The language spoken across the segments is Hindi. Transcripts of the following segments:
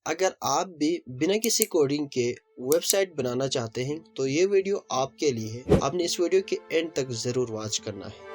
अगर आप भी बिना किसी कोडिंग के वेबसाइट बनाना चाहते हैं तो ये वीडियो आपके लिए है। आपने इस वीडियो के एंड तक ज़रूर वॉच करना है।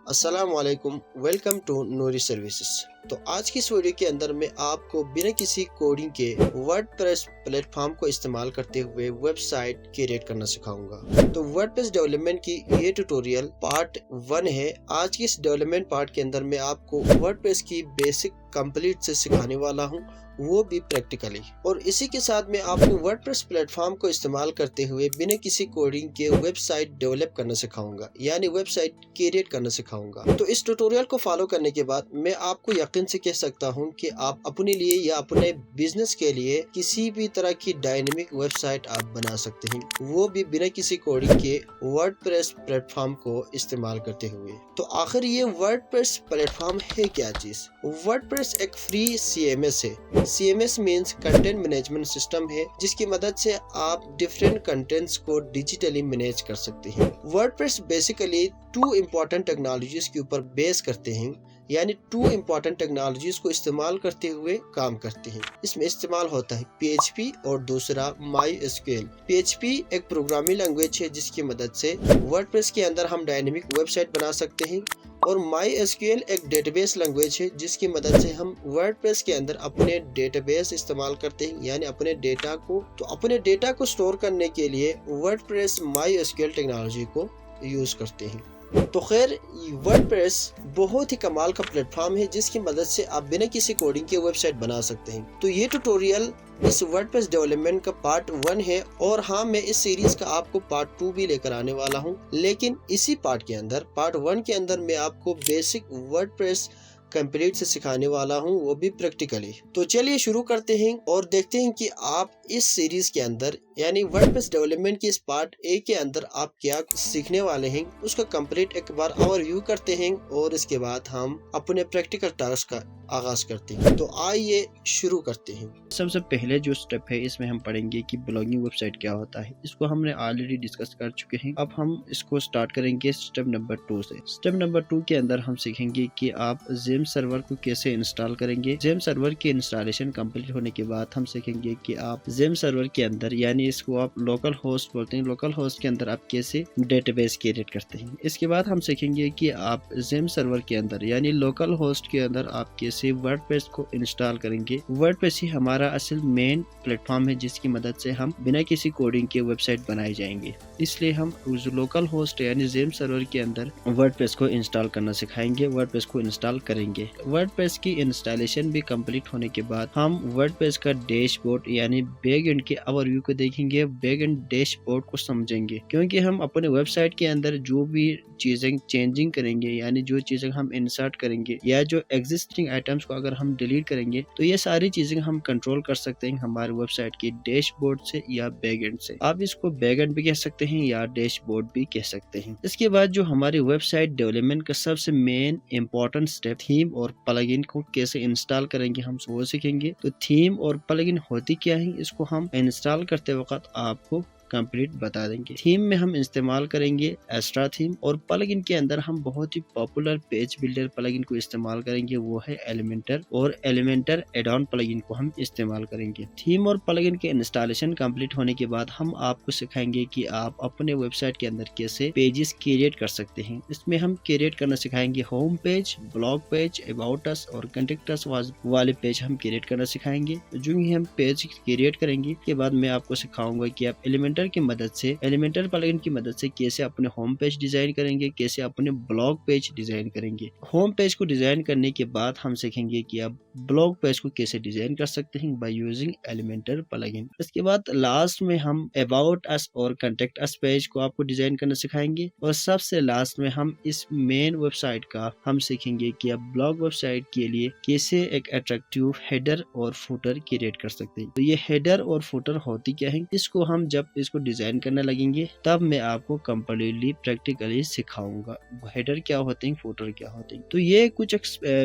अस्सलाम वालेकुम, वेलकम टू नूरी सर्विसेज। तो आज की इस वीडियो के अंदर मैं आपको बिना किसी कोडिंग के वर्डप्रेस प्लेटफॉर्म को इस्तेमाल करते हुए वेबसाइट क्रिएट करना सिखाऊंगा। तो वर्डप्रेस डेवलपमेंट की ये ट्यूटोरियल पार्ट 1 है। आज की इस डेवलपमेंट पार्ट के अंदर मैं आपको वर्डप्रेस की बेसिक कंप्लीट से सिखाने वाला हूँ, वो भी प्रैक्टिकली। और इसी के साथ मैं आपको वर्डप्रेस प्लेटफॉर्म को इस्तेमाल करते हुए बिना किसी कोडिंग के वेबसाइट डेवलप करना सिखाऊंगा, यानी वेबसाइट क्रिएट करना सिखाऊंगा। तो इस ट्यूटोरियल को फॉलो करने के बाद मैं आपको यकीन से कह सकता हूं कि आप अपने लिए या अपने बिजनेस के लिए किसी भी तरह की डायनेमिक वेबसाइट आप बना सकते हैं, वो भी बिना किसी कोडिंग के वर्डप्रेस प्लेटफॉर्म को इस्तेमाल करते हुए। तो आखिर ये वर्डप्रेस प्लेटफॉर्म है क्या चीज? वर्डप्रेस एक फ्री CMS है। CMS means content management system है, जिसकी मदद से आप डिफरेंट कंटेंट्स को डिजिटली मैनेज कर सकते हैं। वर्डप्रेस बेसिकली 2 इम्पोर्टेंट टेक्नोलॉजीज के ऊपर बेस करते हैं, यानी 2 इम्पोर्टेंट टेक्नोलॉजीज को इस्तेमाल करते हुए काम करते हैं। इसमें इस्तेमाल होता है PHP और दूसरा MySQL। PHP एक प्रोग्रामिंग लैंग्वेज है जिसकी मदद से वर्डप्रेस के अंदर हम डायनेमिक वेबसाइट बना सकते हैं, और MySQL एक डेटाबेस लैंग्वेज है जिसकी मदद से हम वर्डप्रेस के अंदर अपने डेटाबेस इस्तेमाल करते हैं, यानी अपने डेटा को स्टोर करने के लिए वर्डप्रेस MySQL टेक्नोलॉजी को यूज करते हैं। तो खैर, वर्डप्रेस बहुत ही कमाल का प्लेटफॉर्म है जिसकी मदद से आप बिना किसी कोडिंग के वेबसाइट बना सकते हैं। तो ये ट्यूटोरियल इस वर्डप्रेस डेवलपमेंट का पार्ट 1 है, और हाँ, मैं इस सीरीज का आपको पार्ट 2 भी लेकर आने वाला हूँ। लेकिन इसी पार्ट के अंदर, पार्ट 1 के अंदर मैं आपको बेसिक वर्डप्रेस कंप्लीट से सिखाने वाला हूँ, वो भी प्रैक्टिकली। तो चलिए शुरू करते हैं और देखते हैं कि आप इस सीरीज के अंदर, यानी वर्डप्रेस डेवलपमेंट की इस पार्ट 1 के अंदर आप क्या सीखने वाले हैं, उसका कंप्लीट एक बार ओवरव्यू करते हैं, और इसके बाद हम अपने प्रैक्टिकल टास्क का आगाज करते हैं। तो आइए शुरू करते हैं। सबसे पहले जो स्टेप है, इसमें हम पढ़ेंगे कि ब्लॉगिंग वेबसाइट क्या होता है। इसको हमने ऑलरेडी डिस्कस कर चुके हैं। अब हम इसको स्टार्ट करेंगे स्टेप नंबर 2 से। स्टेप नंबर 2 के अंदर हम सीखेंगे कि आप जेम सर्वर को कैसे इंस्टॉल करेंगे। जेम सर्वर की इंस्टॉलेशन कंप्लीट होने के बाद हम सीखेंगे कि आप जेम सर्वर के अंदर, यानी इसको आप लोकल होस्ट बोलते हैं, लोकल होस्ट के अंदर आप कैसे डेटाबेस क्रिएट करते हैं। इसके बाद हम सीखेंगे कि आप जेम सर्वर के अंदर, यानी लोकल होस्ट के अंदर आप कैसे वर्डप्रेस को इंस्टॉल करेंगे। वर्डप्रेस ही हमारा असल मेन प्लेटफॉर्म है जिसकी मदद से हम बिना किसी कोडिंग के वेबसाइट बनाए जाएंगे। इसलिए हम उस लोकल होस्ट यानी जेम सर्वर के अंदर वर्डप्रेस को इंस्टॉल करना सिखाएंगे, वर्डप्रेस को इंस्टॉल करेंगे। वर्डप्रेस की इंस्टॉलेशन भी कंप्लीट होने के बाद हम वर्डप्रेस का डैशबोर्ड यानी बैकएंड के ओवरव्यू को देखेंगे, बैकएंड डैशबोर्ड को समझेंगे, क्योंकि हम अपने वेबसाइट के अंदर जो भी चीजें चेंजिंग करेंगे, यानी जो चीजें हम इंसर्ट करेंगे या जो एग्जिस्टिंग आइटम्स को अगर हम डिलीट करेंगे, तो ये सारी चीजें हम कंट्रोल कर सकते हैं हमारे वेबसाइट की डैशबोर्ड से या बैकएंड से। आप इसको बैकएंड भी कह सकते हैं या डैशबोर्ड भी कह सकते हैं। इसके बाद जो हमारी वेबसाइट डेवलपमेंट का सबसे मेन इंपॉर्टेंट स्टेप, थीम और प्लगइन को कैसे इंस्टॉल करेंगे, हम वो सीखेंगे। तो थीम और प्लगइन होती क्या है, इसको हम इंस्टॉल करते वक्त आपको कंप्लीट बता देंगे। थीम में हम इस्तेमाल करेंगे एस्ट्रा थीम, और प्लगइन के अंदर हम बहुत ही पॉपुलर पेज बिल्डर प्लगइन को इस्तेमाल करेंगे, वो है एलिमेंटर, और एलिमेंटर एड ऑन प्लगइन को हम इस्तेमाल करेंगे। थीम और प्लगइन के इंस्टॉलेशन कंप्लीट होने के बाद हम आपको सिखाएंगे कि आप अपने वेबसाइट के अंदर कैसे पेजेस क्रिएट कर सकते हैं। इसमें हम क्रिएट करना सिखाएंगे home page, blog page, about us और कॉन्टैक्ट अस वाले पेज हम क्रिएट करना सिखाएंगे। जो ही हम पेज क्रिएट करेंगे के बाद मैं आपको सिखाऊंगा कि आप एलिमेंटर की मदद से, एलिमेंटर प्लगइन की मदद से कैसे अपने होम पेज डिजाइन करेंगे, कैसे अपने ब्लॉग पेज डिजाइन करेंगे। होम पेज को डिजाइन करने के बाद हम सीखेंगे कि आप ब्लॉग पेज को कैसे डिजाइन कर सकते हैं बाय यूजिंग एलिमेंटर प्लगइन। इसके बाद लास्ट में हम अबाउट अस और कॉन्टैक्ट अस पेज को आपको डिजाइन करना सिखाएंगे, और सबसे लास्ट में हम इस मेन वेबसाइट का हम सीखेंगे कि आप ब्लॉग वेबसाइट के लिए कैसे एक अट्रैक्टिव हेडर और फुटर क्रिएट कर सकते हैं। तो ये हेडर और फुटर होती क्या है, इसको हम जब इसको डिजाइन करने लगेंगे तब मैं आपको कंप्लीटली प्रैक्टिकली सिखाऊंगा हेडर क्या होते हैं, फुटर क्या होते हैं। तो ये कुछ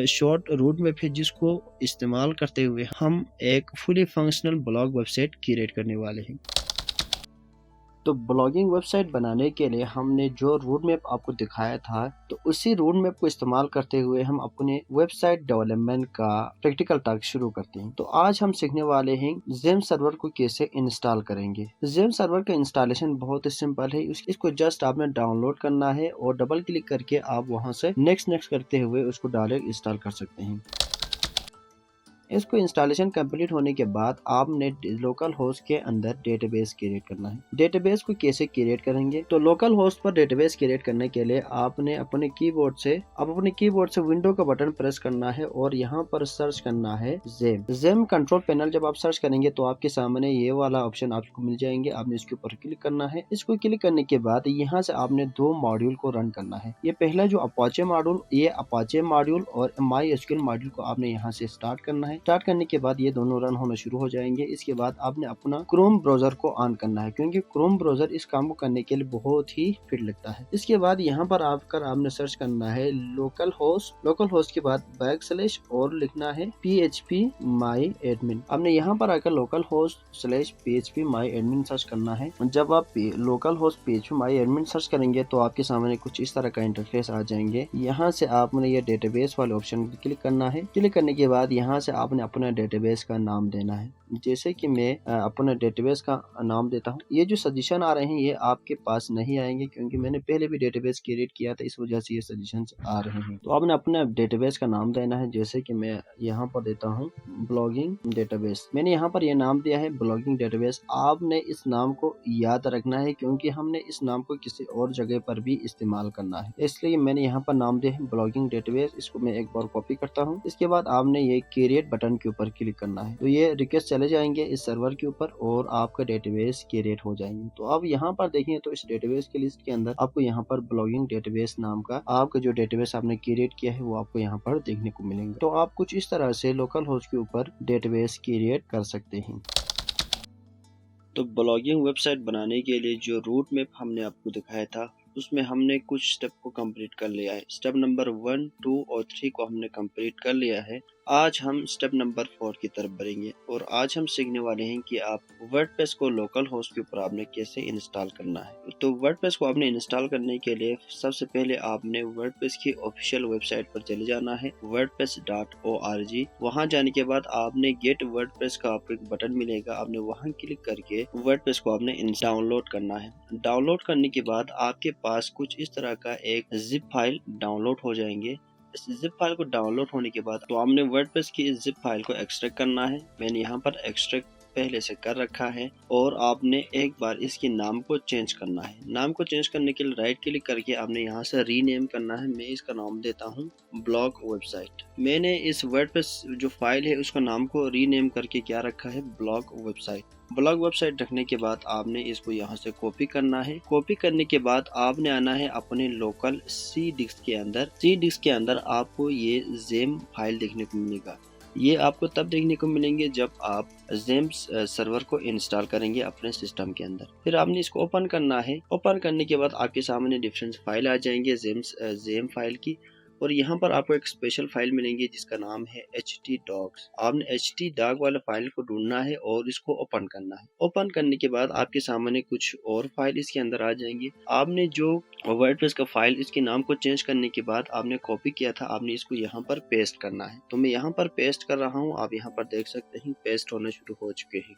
शॉर्ट रूट मैप है जिसको इस्तेमाल करते हुए हम एक fully functional blog website create करने वाले हैं। तो ब्लॉगिंग वेबसाइट बनाने के लिए हमने जो रोड मैप आपको दिखाया था, तो उसी रोड मैप को इस्तेमाल करते हुए हम अपने वेबसाइट डेवलपमेंट का प्रैक्टिकल टास्क शुरू करते हैं। तो आज हम सीखने वाले हैं ज़ेम सर्वर को कैसे इंस्टॉल करेंगे। ज़ेम सर्वर का इंस्टॉलेशन बहुत ही सिंपल है। इसको जस्ट आपने डाउनलोड करना है और डबल क्लिक करके आप वहां से नेक्स्ट करते हुए उसको डायरेक्ट इंस्टॉल कर सकते हैं। इसको इंस्टॉलेशन कंप्लीट होने के बाद आपने लोकल होस्ट के अंदर डेटाबेस क्रिएट करना है। डेटाबेस को कैसे क्रिएट करेंगे, तो लोकल होस्ट पर डेटाबेस क्रिएट करने के लिए आपने अपने कीबोर्ड से विंडो का बटन प्रेस करना है और यहाँ पर सर्च करना है ज़ेम कंट्रोल पैनल। जब आप सर्च करेंगे तो आपके सामने ये वाला ऑप्शन आपको मिल जाएंगे। आपने इसके ऊपर क्लिक करना है। इसको क्लिक करने के बाद यहाँ से आपने 2 मॉड्यूल को रन करना है। ये पहला जो अपाचे मॉड्यूल और MySQL मॉड्यूल को आपने यहाँ से स्टार्ट करना है। स्टार्ट करने के बाद ये दोनों रन होना शुरू हो जाएंगे। इसके बाद आपने अपना क्रोम ब्राउजर को ऑन करना है, क्योंकि क्रोम ब्राउजर इस काम को करने के लिए बहुत ही फिट लगता है। इसके बाद यहाँ पर आकर आपने सर्च करना है लोकल होस्ट के बाद बैकस्लैश और लिखना है PHP my admin। आपने यहाँ पर आकर local host /PHP my admin search करना है। जब आप local host PHP my admin search करेंगे तो आपके सामने कुछ इस तरह का इंटरफेस आ जाएंगे। यहाँ से आपने ये डेटाबेस वाले ऑप्शन पर क्लिक करना है। क्लिक करने के बाद यहाँ से आपने अपना डेटाबेस का नाम देना है। जैसे कि मैं अपने डेटाबेस का नाम देता हूँ। ये जो सजेशन आ रहे हैं ये आपके पास नहीं आएंगे, क्योंकि मैंने पहले भी डेटाबेस क्रिएट किया था, इस वजह से ये सजेशन आ रहे हैं। तो आपने अपने डेटाबेस का नाम देना है। जैसे कि मैं यहाँ पर देता हूँ ब्लॉगिंग डेटाबेस। मैंने यहाँ पर यह नाम दिया है ब्लॉगिंग डेटाबेस। आपने इस नाम को याद रखना है, क्योंकि हमने इस नाम को किसी और जगह पर भी इस्तेमाल करना है, इसलिए मैंने यहाँ पर नाम दिया है ब्लॉगिंग डेटाबेस। इसको मैं एक बार कॉपी करता हूँ। इसके बाद आपने ये क्रिएट बटन के ऊपर क्लिक करना है। तो ये रिक्वेस्ट चले जाएंगे इस सर्वर के ऊपर और आपका डेटाबेस क्रिएट हो जाएंगे। तो अब यहाँ पर देखें तो इस डेटाबेस की लिस्ट के अंदर आपको यहाँ पर ब्लॉगिंग डेटाबेस नाम का आपका जो डेटाबेस आपने क्रिएट किया है वो आपको यहाँ पर देखने को मिलेंगे। तो आप कुछ इस तरह से लोकल होस्ट के ऊपर डेटाबेस क्रिएट कर सकते हैं। तो ब्लॉगिंग वेबसाइट बनाने के लिए जो रूट मैप हमने आपको दिखाया था उसमें हमने कुछ स्टेप को कंप्लीट कर लिया है। स्टेप नंबर 1, 2 और 3 को हमने कंप्लीट कर लिया है। आज हम स्टेप नंबर 4 की तरफ बढ़ेंगे और आज हम सीखने वाले हैं कि आप वर्डप्रेस को लोकल होस्ट के ऊपर आपने कैसे इंस्टॉल करना है। तो वर्डप्रेस को आपने इंस्टॉल करने के लिए सबसे पहले आपने वर्डप्रेस की ऑफिशियल वेबसाइट पर चले जाना है wordpress.org। वहां जाने के बाद आपने गेट वर्डप्रेस का आपको एक बटन मिलेगा। आपने वहां क्लिक करके वर्डप्रेस को आपने डाउनलोड करना है। डाउनलोड करने के बाद आपके पास कुछ इस तरह का एक जिप फाइल डाउनलोड हो जाएंगे। इस जिप फाइल को डाउनलोड होने के बाद तो आपने वर्डप्रेस की इस जिप फाइल को एक्सट्रैक्ट करना है। मैंने यहाँ पर एक्सट्रैक्ट पहले से कर रखा है और आपने एक बार इसके नाम को चेंज करना है। नाम को चेंज करने के लिए राइट क्लिक करके आपने यहाँ से रीनेम करना है। मैं इसका नाम देता हूँ ब्लॉग वेबसाइट। मैंने इस वर्डप्रेस जो फाइल है उसका नाम को रीनेम करके क्या रखा है ब्लॉग वेबसाइट। ब्लॉग वेबसाइट रखने के बाद आपने इसको यहाँ से कॉपी करना है। कॉपी करने के बाद आपने आना है अपने लोकल C डिस्क के अंदर। C डिस्क के अंदर आपको ये ज़ेम फाइल देखने को मिलेगा। ये आपको तब देखने को मिलेंगे जब आप ज़ेम सर्वर को इंस्टॉल करेंगे अपने सिस्टम के अंदर। फिर आपने इसको ओपन करना है। ओपन करने के बाद आपके सामने डिफरेंट फाइल आ जाएंगे ज़ेम फाइल की, और यहाँ पर आपको एक स्पेशल फाइल मिलेंगी जिसका नाम है htdocs। आपने htdoc वाला फाइल को ढूंढना है और इसको ओपन करना है। ओपन करने के बाद आपके सामने कुछ और फाइल इसके अंदर आ जाएंगी। आपने जो वर्डप्रेस का फाइल इसके नाम को चेंज करने के बाद आपने कॉपी किया था, आपने इसको यहाँ पर पेस्ट करना है। तो मैं यहाँ पर पेस्ट कर रहा हूँ। आप यहाँ पर देख सकते हैं पेस्ट होने शुरू हो चुके हैं।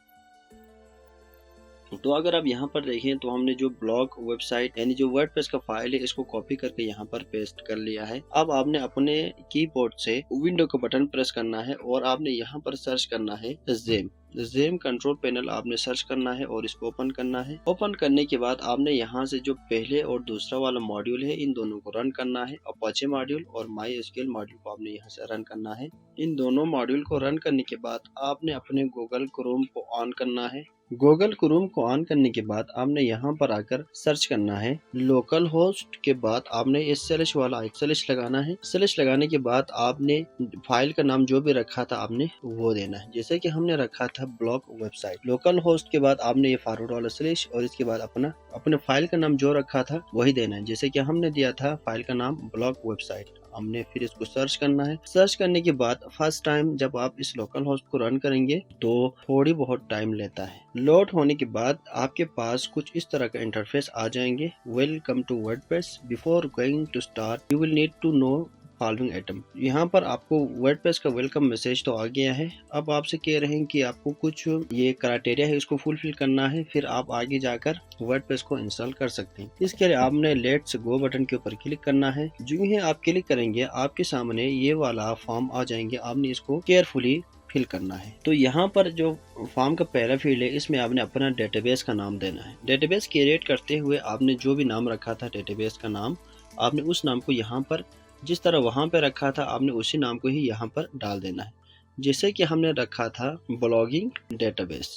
तो अगर आप यहाँ पर देखें तो हमने जो ब्लॉग वेबसाइट यानी जो वर्डप्रेस का फाइल है इसको कॉपी करके यहाँ पर पेस्ट कर लिया है। अब आपने अपने कीबोर्ड से विंडो का बटन प्रेस करना है और आपने यहाँ पर सर्च करना है ज़ेम कंट्रोल पैनल। आपने सर्च करना है और इसको ओपन करना है। ओपन करने के बाद आपने यहाँ से जो पहले और दूसरा वाला मॉड्यूल है इन दोनों को रन करना है। अपाचे मॉड्यूल और MySQL मॉड्यूल को आपने यहाँ से रन करना है। इन दोनों मॉड्यूल को रन करने के बाद आपने अपने गूगल क्रोम को ऑन करना है। गूगल क्रोम को ऑन करने के बाद आपने यहाँ पर आकर सर्च करना है लोकल होस्ट के बाद आपने इस स्लैश वाला स्लैश लगाना है। स्लैश लगाने के बाद आपने फाइल का नाम जो भी रखा था आपने वो देना है। जैसे कि हमने रखा था ब्लॉग वेबसाइट। लोकल होस्ट के बाद आपने ये फॉरवर्ड वाला स्लैश और इसके बाद अपने फाइल का नाम जो रखा था वही देना है। जैसे कि हमने दिया था फाइल का नाम ब्लॉग वेबसाइट। हमने फिर इसको सर्च करना है। सर्च करने के बाद फर्स्ट टाइम जब आप इस लोकल होस्ट को रन करेंगे तो थोड़ी बहुत टाइम लेता है। लोड होने के बाद आपके पास कुछ इस तरह का इंटरफेस आ जाएंगे। Welcome to WordPress, before going to start you will need to know following item. यहाँ पर आपको वर्डप्रेस का वेलकम मैसेज तो आ गया है। अब आपसे कह रहे हैं कि आपको कुछ ये क्राइटेरिया है इसको फुलफिल करना है, फिर आप आगे जाकर वर्डप्रेस को इंस्टॉल कर सकते हैं। इसके लिए आपने लेट्स गो बटन के ऊपर क्लिक करना है। जो ही आप क्लिक करेंगे आपके सामने ये वाला फॉर्म आ जाएंगे, आपने इसको केयरफुली फिल करना है। तो यहाँ पर जो फॉर्म का पहला फील्ड है इसमें आपने अपना डेटाबेस का नाम देना है। डेटाबेस क्रिएट करते हुए आपने जो भी नाम रखा था डेटाबेस का नाम, आपने उस नाम को यहाँ पर जिस तरह वहाँ पे रखा था आपने उसी नाम को ही यहाँ पर डाल देना है। जैसे कि हमने रखा था ब्लॉगिंग डेटाबेस,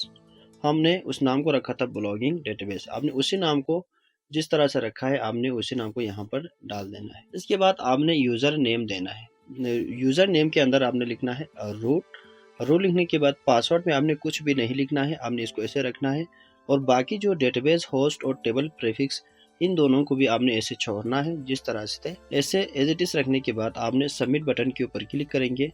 हमने उस नाम को रखा था ब्लॉगिंग डेटाबेस, आपने उसी नाम को जिस तरह से रखा है आपने उसी नाम को यहाँ पर डाल देना है। इसके बाद आपने यूज़र नेम देना है। यूज़र नेम के अंदर आपने लिखना है रूट लिखने के बाद पासवर्ड में आपने कुछ भी नहीं लिखना है, आपने इसको ऐसे रखना है। और बाकी जो डेटाबेस होस्ट और टेबल प्रीफिक्स इन दोनों को भी आपने ऐसे छोड़ना है जिस तरह से थे। ऐसे एज इट इज रखने के बाद आपने सबमिट बटन के ऊपर क्लिक करेंगे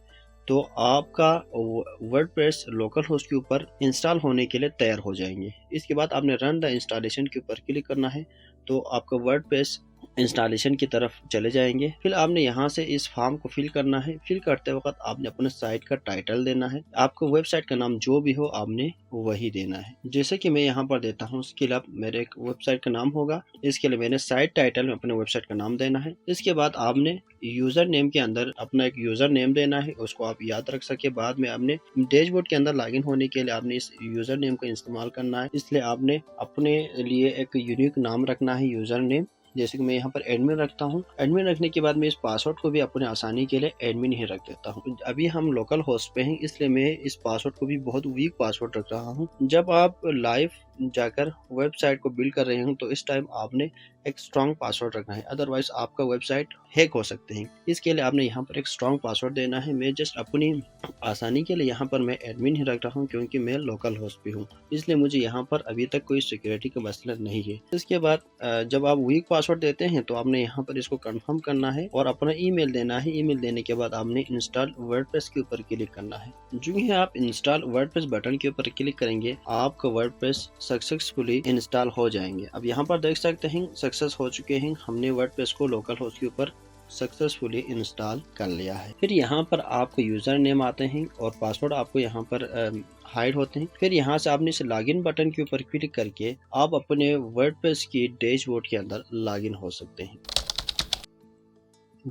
तो आपका वर्डप्रेस लोकल होस्ट के ऊपर इंस्टॉल होने के लिए तैयार हो जाएंगे। इसके बाद आपने रन द इंस्टॉलेशन के ऊपर क्लिक करना है तो आपका वर्डप्रेस इंस्टॉलेशन की तरफ चले जाएंगे। फिर आपने यहाँ से इस फॉर्म को फिल करना है। फिल करते वक्त आपने अपने साइट का टाइटल देना है। आपको वेबसाइट का नाम जो भी हो आपने वही देना है। जैसे कि मैं यहाँ पर देता हूँ स्किल अप, मेरे एक वेबसाइट का नाम होगा। इसके लिए मैंने साइट टाइटल में अपने वेबसाइट का नाम देना है। इसके बाद आपने यूजर नेम के अंदर अपना एक यूजर नेम देना है, उसको आप याद रख सके। बाद में आपने डैशबोर्ड के अंदर लॉगिन होने के लिए आपने इस यूजर नेम का इस्तेमाल करना है, इसलिए आपने अपने लिए एक यूनिक नाम रखना है यूजर नेम। जैसे कि मैं यहाँ पर एडमिन रखता हूँ। एडमिन रखने के बाद मैं इस पासवर्ड को भी अपने आसानी के लिए एडमिन ही रख देता हूँ। अभी हम लोकल होस्ट पे हैं इसलिए मैं इस पासवर्ड को भी बहुत वीक पासवर्ड रख रहा हूँ। जब आप लाइव जाकर वेबसाइट को बिल्ड कर रहे हो तो इस टाइम आपने एक स्ट्रॉन्ग पासवर्ड रखना है, अदरवाइज आपका वेबसाइट हैक हो सकते हैं। इसके लिए आपने यहाँ पर एक स्ट्रॉन्ग पासवर्ड देना है। मैं जस्ट अपनी आसानी के लिए यहाँ पर मैं एडमिन ही रख रहा हूँ क्योंकि मैं लोकल होस्ट भी हूँ, इसलिए मुझे यहाँ पर अभी तक कोई सिक्योरिटी का मसला नहीं है। इसके बाद जब आप वीक पासवर्ड देते हैं तो आपने यहाँ पर इसको कंफर्म करना है और अपना ईमेल देना है। ईमेल देने के बाद आपने इंस्टॉल वर्डप्रेस के ऊपर क्लिक करना है। जो ही आप इंस्टॉल वर्डप्रेस बटन के ऊपर क्लिक करेंगे आपका वर्डप्रेस सक्सेसफुली इंस्टॉल हो जाएंगे। अब यहाँ पर देख सकते हैं सक्सेस हो चुके हैं, हमने वर्डप्रेस को लोकल होस्ट के ऊपर सक्सेसफुली इंस्टॉल कर लिया है। फिर यहाँ पर आपको यूजर नेम आते हैं और पासवर्ड आपको यहाँ पर हाइड होते हैं। फिर यहाँ से आपने इस लॉगिन बटन के ऊपर क्लिक करके आप अपने वर्डप्रेस की डैशबोर्ड के अंदर लॉगिन हो सकते हैं।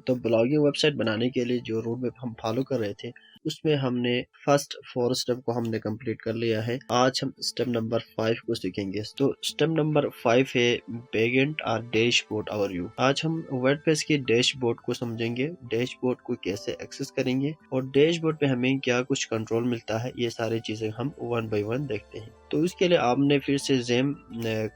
तो ब्लॉगिंग वेबसाइट बनाने के लिए जो रोड मैप हम फॉलो कर रहे थे उसमें हमने फर्स्ट 4 स्टेप को हमने कंप्लीट कर लिया है। आज हम स्टेप नंबर 5 को सीखेंगे। तो स्टेप नंबर 5 है बैकएंड और डैशबोर्ड ओवरव्यू। आज हम वर्डप्रेस के डैशबोर्ड को समझेंगे, डैशबोर्ड को कैसे एक्सेस करेंगे और डैशबोर्ड पे हमें क्या कुछ कंट्रोल मिलता है, ये सारी चीजें हम वन बाय वन देखते हैं। तो इसके लिए आपने फिर से ज़ेम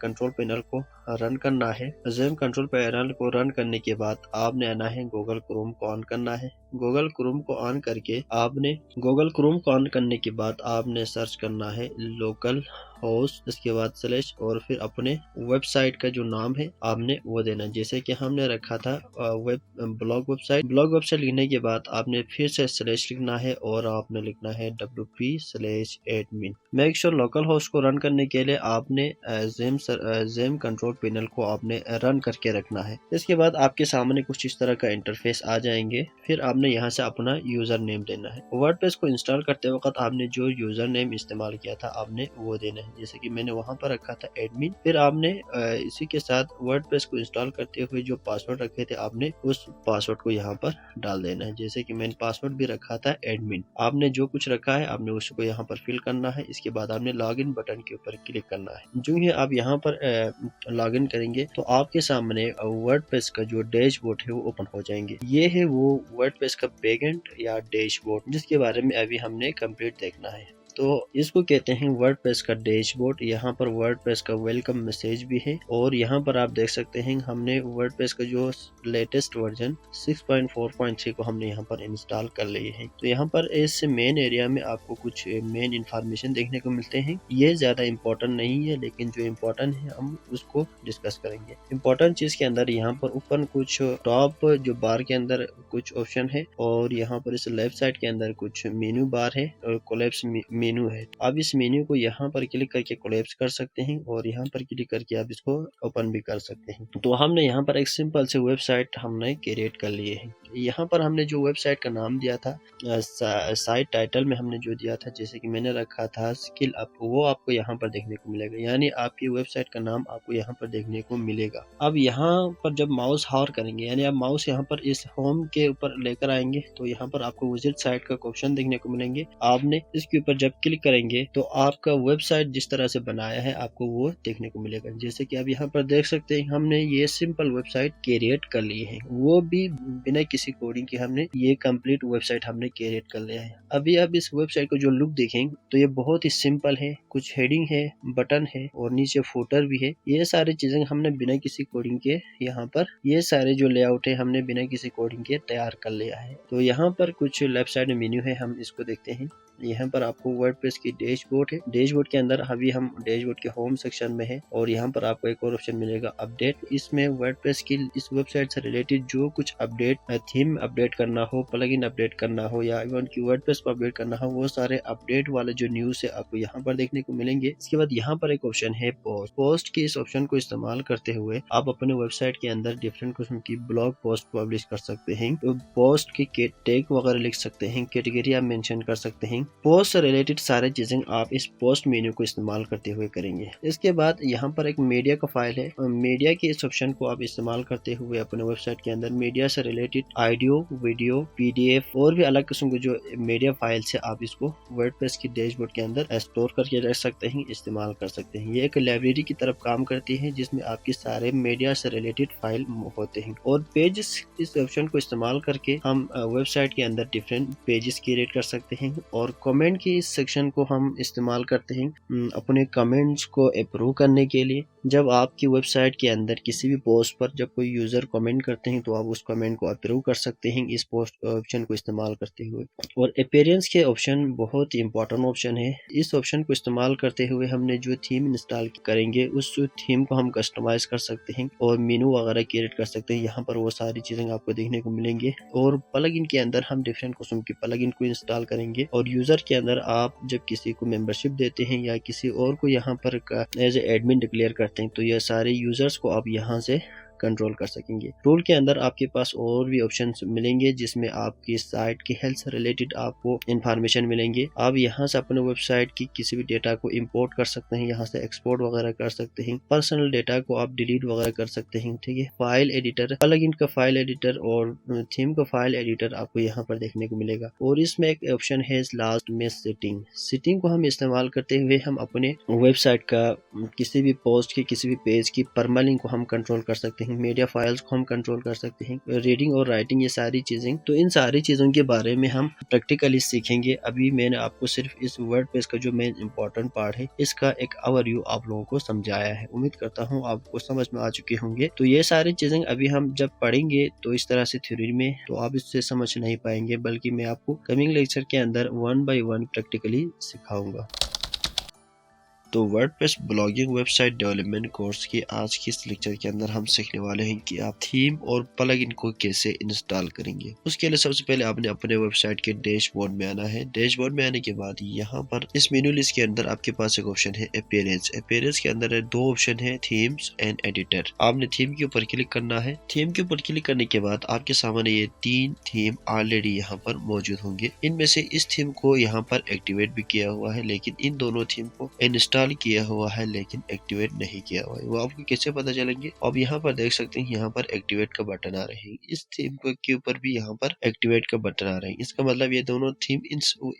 कंट्रोल पैनल को रन करना है। ज़ेम कंट्रोल पैनल को रन करने के बाद आपने आना है गूगल क्रोम को ऑन करना है। गूगल क्रोम को ऑन करके आपने गूगल क्रोम को ऑन करने के बाद आपने सर्च करना है लोकल होस्ट, इसके बाद स्लैश और फिर अपने वेबसाइट का जो नाम है आपने वो देना। जैसे कि हमने रखा था ब्लॉग वेबसाइट। ब्लॉग वेबसाइट लिखने के बाद आपने फिर से स्लैश लिखना है और आपने लिखना है wp/admin। Make sure local host को रन करने के लिए आपने ज़ेम कंट्रोल पैनल को आपने रन करके रखना है। इसके बाद आपके सामने कुछ इस तरह का इंटरफेस आ जाएंगे। फिर आपने यहाँ से अपना यूजर नेम देना है। वर्डप्रेस को इंस्टॉल करते वक्त आपने जो यूजर नेम इस्तेमाल किया था आपने वो देना है। जैसे कि मैंने वहां पर रखा था एडमिन। फिर आपने इसी के साथ वर्डप्रेस को इंस्टॉल करते हुए जो पासवर्ड रखे थे आपने उस पासवर्ड को यहाँ पर डाल देना है। जैसे कि मैंने पासवर्ड भी रखा था एडमिन। आपने जो कुछ रखा है आपने उसको यहाँ पर फिल करना है। इसके बाद आपने लॉगिन बटन के ऊपर क्लिक करना है। जो ही आप यहाँ पर लॉगिन करेंगे तो आपके सामने वर्डप्रेस का जो डैशबोर्ड है वो ओपन हो जाएंगे। ये है वो वर्डप्रेस का बैकएंड या डैशबोर्ड जिसके बारे में अभी हमने कंप्लीट देखना है। तो इसको कहते हैं वर्डप्रेस का डैशबोर्ड। यहाँ पर वर्डप्रेस का वेलकम मैसेज भी है और यहाँ पर आप देख सकते हैं हमने वर्डप्रेस का जो लेटेस्ट वर्जन 6.4.3 को हमने यहाँ पर इंस्टॉल कर लिए हैं। तो यहाँ पर इस मेन एरिया में आपको कुछ मेन इंफॉर्मेशन देखने को मिलते हैं। ये ज्यादा इम्पोर्टेंट नहीं है, लेकिन जो इम्पोर्टेंट है हम उसको डिस्कस करेंगे। इम्पोर्टेंट चीज के अंदर यहाँ पर ऊपर कुछ टॉप जो बार के अंदर कुछ ऑप्शन है और यहाँ पर इस लेफ्ट साइड के अंदर कुछ मेनू बार है और कोलैप्स मेनू है। आप इस मेन्यू को यहाँ पर क्लिक करके कोलैप्स कर सकते हैं और यहाँ पर क्लिक करके आप इसको ओपन भी कर सकते हैं। तो हमने यहाँ पर एक सिंपल से वेबसाइट हमने क्रिएट कर लिए है। यहाँ पर हमने जो वेबसाइट का नाम दिया था साइट टाइटल में हमने जो दिया था, जैसे कि मैंने रखा था स्किल अप, वो आपको यहाँ पर देखने को मिलेगा। यानी आपकी वेबसाइट का नाम आपको यहाँ पर देखने को मिलेगा। अब यहाँ पर जब माउस हावर करेंगे, यानी आप माउस यहाँ पर इस होम के ऊपर लेकर आएंगे तो यहाँ पर आपको विजिट साइट का ऑप्शन देखने को मिलेंगे। आपने इसके ऊपर जब क्लिक करेंगे तो आपका वेबसाइट जिस तरह से बनाया है आपको वो देखने को मिलेगा। जैसे कि आप यहाँ पर देख सकते हैं हमने ये सिंपल वेबसाइट क्रिएट कर ली है, वो भी बिना किसी कोडिंग के हमने ये कंप्लीट वेबसाइट हमने क्रिएट कर लिया है। अभी आप इस वेबसाइट को जो लुक देखेंगे तो ये बहुत ही सिंपल है। कुछ हेडिंग है, बटन है और नीचे फुटर भी है। ये सारी चीजें हमने बिना किसी कोडिंग के यहाँ पर ये सारे जो लेआउट है हमने बिना किसी कोडिंग के तैयार कर लिया है। तो यहाँ पर कुछ लेफ्ट साइड में मेन्यू है, हम इसको देखते हैं। यहाँ पर आपको वर्डप्रेस की डैशबोर्ड है। डैशबोर्ड के अंदर अभी हम डैशबोर्ड के होम सेक्शन में है और यहाँ पर आपको एक और ऑप्शन मिलेगा अपडेट। इसमें वर्डप्रेस की इस वेबसाइट से रिलेटेड जो कुछ अपडेट, थीम अपडेट करना हो, प्लगइन अपडेट करना हो या इवन की वर्डप्रेस को अपडेट करना हो, वो सारे अपडेट वाले जो न्यूज है आपको यहाँ पर देखने को मिलेंगे। इसके बाद यहाँ पर एक ऑप्शन है पोस्ट। पोस्ट के इस ऑप्शन को इस्तेमाल करते हुए आप अपने वेबसाइट के अंदर डिफरेंट किस्म की ब्लॉग पोस्ट पब्लिश कर सकते हैं। तो पोस्ट के टैग वगैरह लिख सकते हैं, कैटेगरी आप मेंशन कर सकते हैं। पोस्ट से रिलेटेड सारे चीजें आप इस पोस्ट मेन्यू को इस्तेमाल करते हुए करेंगे। इसके बाद यहाँ पर एक मीडिया का फाइल है। मीडिया के इस ऑप्शन को आप इस्तेमाल करते हुए अपने वेबसाइट के अंदर मीडिया से रिलेटेड ऑडियो, वीडियो, पीडीएफ और भी अलग किस्म के जो मीडिया फाइल्स है आप इसको वर्डप्रेस की डैशबोर्ड के अंदर स्टोर करके रख सकते हैं, इस्तेमाल कर सकते हैं। ये एक लाइब्रेरी की तरफ काम करती है जिसमें आपकी सारे मीडिया से रिलेटेड फाइल होते हैं। और पेजेस, इस ऑप्शन को इस्तेमाल करके हम वेबसाइट के अंदर डिफरेंट पेजेस क्रिएट कर सकते हैं। और कमेंट की इस सेक्शन को हम इस्तेमाल करते हैं अपने कमेंट्स को अप्रूव करने के लिए। जब आपकी वेबसाइट के अंदर किसी भी पोस्ट पर जब कोई यूजर कमेंट करते हैं तो आप उस कमेंट को अप्रूव कर सकते हैं इस पोस्ट ऑप्शन को इस्तेमाल करते हुए। और अपीयरेंस के ऑप्शन बहुत ही इंपॉर्टेंट ऑप्शन है। इस ऑप्शन को इस्तेमाल करते हुए हमने जो थीम इंस्टॉल करेंगे उस थीम को हम कस्टमाइज कर सकते हैं और मेनू वगैरह क्रिएट कर सकते हैं। यहाँ पर वो सारी चीजें आपको देखने को मिलेंगे। और प्लगइन के अंदर हम डिफरेंट किस्म की प्लगइन को इंस्टॉल करेंगे। और यूजर के अंदर आप जब किसी को मेंबरशिप देते हैं या किसी और को यहाँ पर एज एडमिन डिक्लेयर करते हैं तो यह सारे यूजर्स को आप यहाँ से कंट्रोल कर सकेंगे। टूल के अंदर आपके पास और भी ऑप्शंस मिलेंगे जिसमें आपकी साइट की हेल्थ से रिलेटेड आपको इंफॉर्मेशन मिलेंगे। आप यहाँ से अपने वेबसाइट की किसी भी डेटा को इंपोर्ट कर सकते हैं, यहाँ से एक्सपोर्ट वगैरह कर सकते हैं। पर्सनल डेटा को आप डिलीट वगैरह कर सकते हैं। ठीक है, फाइल एडिटर, प्लगइन का फाइल एडिटर और थीम का फाइल एडिटर आपको यहाँ पर देखने को मिलेगा। और इसमें एक ऑप्शन है लास्ट में सेटिंग को हम इस्तेमाल करते हुए हम अपने वेबसाइट का किसी भी पोस्ट की, किसी भी पेज की परमालिंक को हम कंट्रोल कर सकते हैं। मीडिया फाइल्स को हम कंट्रोल कर सकते हैं, रीडिंग और राइटिंग, ये सारी चीजें। तो इन सारी चीजों के बारे में हम प्रैक्टिकली सीखेंगे। अभी मैंने आपको सिर्फ इस वर्डप्रेस का जो मेन इंपॉर्टेंट पार्ट है इसका एक ओवरव्यू आप लोगों को समझाया है। उम्मीद करता हूँ आपको समझ में आ चुके होंगे। तो ये सारी चीजें अभी हम जब पढ़ेंगे तो इस तरह से थ्योरी में तो आप इससे समझ नहीं पाएंगे, बल्कि मैं आपको कमिंग लेक्चर के अंदर 1 बाय 1 प्रैक्टिकली सिखाऊंगा। तो WordPress blogging website development course की आज की इस लेक्चर के अंदर हम सीखने वाले हैं कि आप थीम और प्लगइन को कैसे इंस्टॉल करेंगे। उसके लिए सबसे पहले आपने अपने वेबसाइट के डैशबोर्ड में आना है। डैशबोर्ड में आने के बाद यहाँ पर इस मेनू लिस्ट के अंदर आपके पास एक ऑप्शन है अपीयरेंस। अपीयरेंस के अंदर 2 ऑप्शन है, थीम्स एंड एडिटर। आपने थीम के ऊपर क्लिक करना है। थीम के ऊपर क्लिक करने के बाद आपके सामने ये 3 थीम ऑलरेडी यहाँ पर मौजूद होंगे। इनमें से इस थीम को यहाँ पर एक्टिवेट भी किया हुआ है, लेकिन इन दोनों थीम को इंस्टॉल इंस्टॉल किया हुआ है लेकिन एक्टिवेट नहीं किया हुआ है, वो आपको कैसे पता चलेंगे। अब यहाँ पर देख सकते हैं यहाँ पर एक्टिवेट का बटन आ रहे हैं, इस थीम के ऊपर भी यहाँ पर एक्टिवेट का बटन आ रहे हैं। इसका मतलब ये दोनों थीम